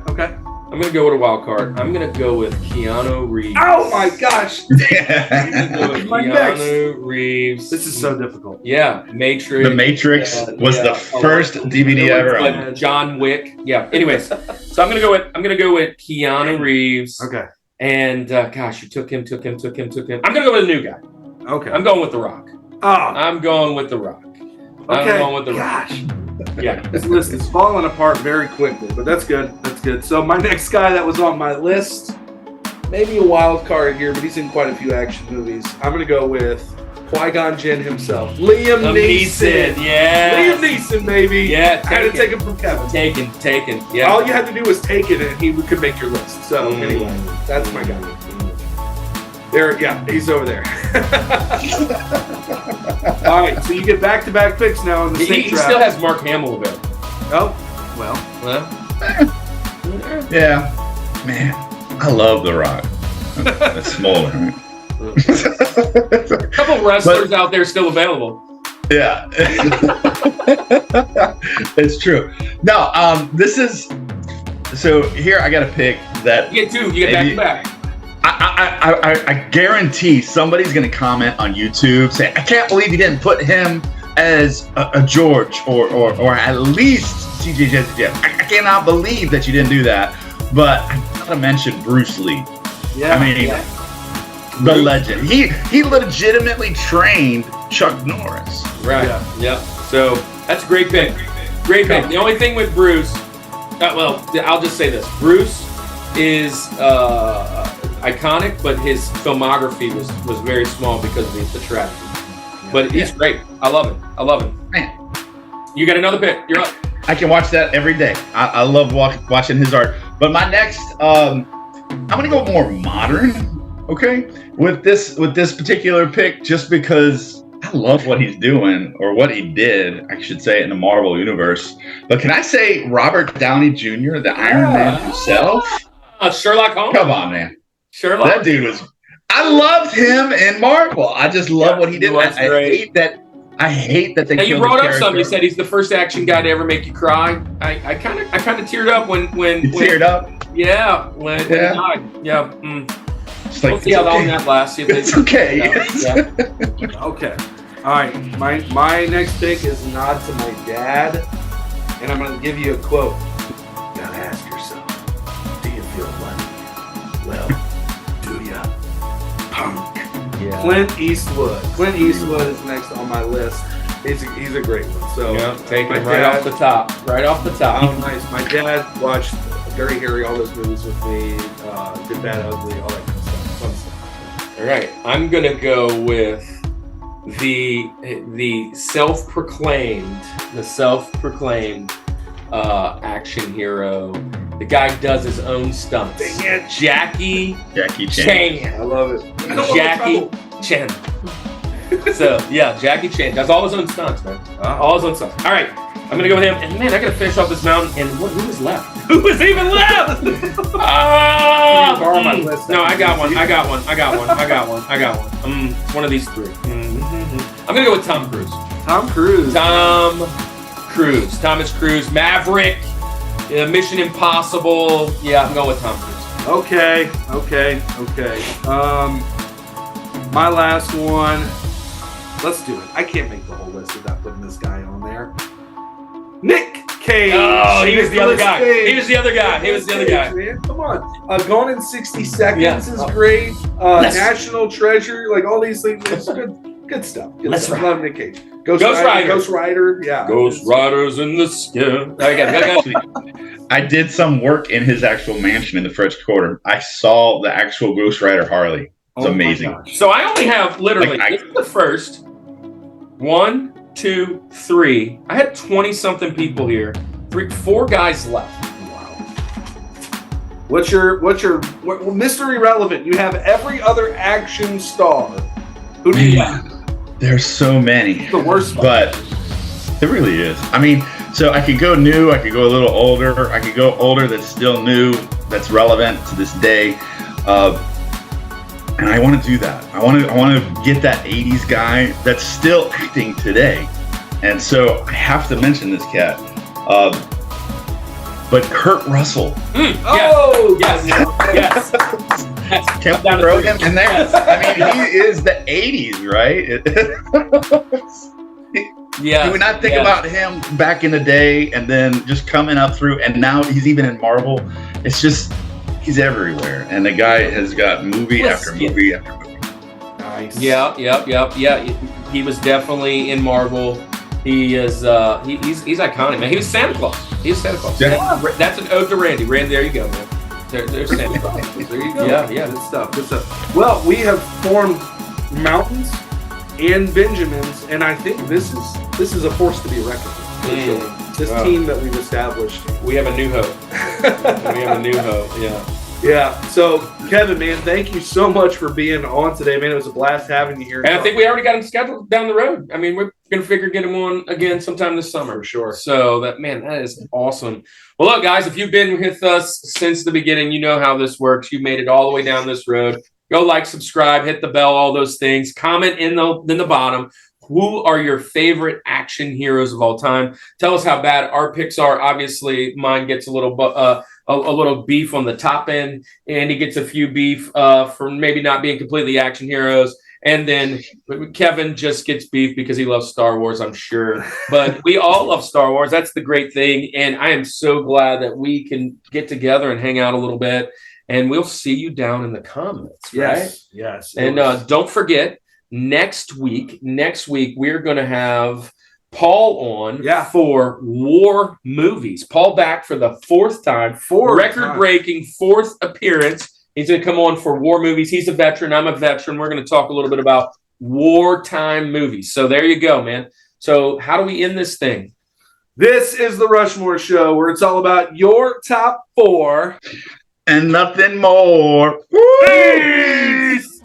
I'm gonna go with a wild card. I'm gonna go with Keanu Reeves. Oh my gosh! Keanu Reeves. This is so difficult. Yeah, Matrix. The Matrix was the first DVD ever on. John Wick. Yeah. Anyways, so I'm gonna go with Keanu Reeves. Okay. And gosh, you took him. I'm gonna go with a new guy. Okay. I'm going with The Rock. Oh. I'm going with The Rock. Okay. I'm going with The Rock. Gosh. Yeah. This list is falling apart very quickly, but that's good. That's good. So my next guy that was on my list, maybe a wild card here, but he's in quite a few action movies. I'm going to go with Qui-Gon Jinn himself. Liam Neeson. Yeah. Liam Neeson, baby. Yeah. I had to take him from Kevin. Taken. Yeah. All you had to do was take it and he could make your list. So anyway, that's my guy. There, yeah, he's over there. All right, so you get back-to-back picks now in the He still has Mark Hamill available. Oh, well. Yeah, man, I love The Rock. That's smaller, right? A couple wrestlers out there still available. Yeah, it's true. No, this is so. Here, I got to pick that. You get 2. You get back-to-back. I guarantee somebody's going to comment on YouTube saying, I can't believe you didn't put him as a George or at least TJ Jesse. I cannot believe that you didn't do that. But I got to mention Bruce Lee. Yeah. I mean, the legend. He legitimately trained Chuck Norris. Right. Yeah. So that's a great pick. Great pick. The only thing with Bruce, I'll just say this. Bruce is iconic, but his filmography was very small because of the tragedy. But he's great. I love him. Man, you got another pick. You're up. I can watch that every day. I love watching his art. But my next, I'm gonna go more modern. Okay, with this particular pick, just because I love what he's doing, or what he did, I should say, in the Marvel universe. But can I say Robert Downey Jr., the Iron Man himself? Sherlock Holmes. Come on, man. Sherlock. That dude was. I loved him in Marvel. I just love what he did. I hate that I hate that they. Now you killed brought the up something. You character. said he's the first action guy to ever make you cry. I kind of teared up when You teared up. Yeah, when he died. Yeah. It's like, we'll see how long that lasts. It's okay. Yeah. Okay. All right. My next pick is a nod to my dad, and I'm going to give you a quote. You gotta ask yourself, do you feel money? Well, do ya? Punk. Yeah. Clint Eastwood. Clint Eastwood is next on my list. He's a great one. So take my it right dad- off the top. Right off the top. Oh, nice. My dad watched Dirty Harry, all those movies with me. Good, Bad, Ugly, all that kind of stuff. Fun stuff. All right, I'm gonna go with the self-proclaimed action hero. The guy does his own stunts. Jackie Chan. I love it. Jackie Chan. So yeah, Jackie Chan does all his own stunts, man. All his own stunts. All right, I'm gonna go with him. And man, I gotta finish off this mountain. And who was left? Who was even left? Borrow my list. No, I got one. It's one of these three. I'm gonna go with Tom Cruise. Thomas Cruise. Maverick. Mission Impossible. Yeah, I'm going with Tom Cruise. Okay. My last one. Let's do it. I can't make the whole list without putting this guy on there. Nick Cage. Oh, he was the other guy. Cage. He was the other guy. Man, come on. Gone in 60 Seconds is Yeah. great. National Treasure, like all these things. It's good stuff. Let's stuff. ride. Love Nick Cage. Ghost Rider. Yeah. Ghost Riders in the sky. I did some work in his actual mansion in the French Quarter. I saw the actual Ghost Rider Harley. It's amazing. So I only have literally this is the first 1, 2, 3. I had 20-something people here. 4 guys left. What's your Mr. Irrelevant? You have every other action star. Who do you have? There's so many. The worst, but it really is. I mean, so I could go new. I could go a little older. I could go older that's still new, that's relevant to this day. And I want to do that. I want to get that 80s guy that's still acting today. And so I have to mention this cat. But Kurt Russell. Yes. Can we throw him in there? I mean, he is the 80s, right? Yeah. Do we not think about him back in the day and then just coming up through, and now he's even in Marvel? It's just, he's everywhere. And the guy has got movie after movie after movie. Nice. Yeah. He was definitely in Marvel. He is he's iconic, man. He was Santa Claus. Yeah. That's an ode to Randy. Randy, there you go, man. There's Santa Claus. There you go. Yeah. Good stuff. Well, we have formed mountains and Benjamins, and I think this is a force to be reckoned with. This team that we've established. We have a new hope. Yeah. So, Kevin, man, thank you so much for being on today, man. It was a blast having you here. And I think we already got him scheduled down the road. I mean, we're going to get him on again sometime this summer. For sure. So, that is awesome. Well, look, guys, if you've been with us since the beginning, you know how this works. You made it all the way down this road. Go like, subscribe, hit the bell, all those things. Comment in the bottom. Who are your favorite action heroes of all time? Tell us how bad our picks are. Obviously, mine gets a little beef on the top end. Andy gets a few beef for maybe not being completely action heroes. And then Kevin just gets beef because he loves Star Wars, I'm sure. But we all love Star Wars. That's the great thing. And I am so glad that we can get together and hang out a little bit. And we'll see you down in the comments, right? Yes. And don't forget, next week, we're going to have Paul on for War Movies. Paul back for the fourth time, record-breaking fourth appearance. He's going to come on for War Movies. He's a veteran. I'm a veteran. We're going to talk a little bit about wartime movies. So there you go, man. So how do we end this thing? This is the Rushmore Show, where it's all about your top 4 and nothing more. Peace.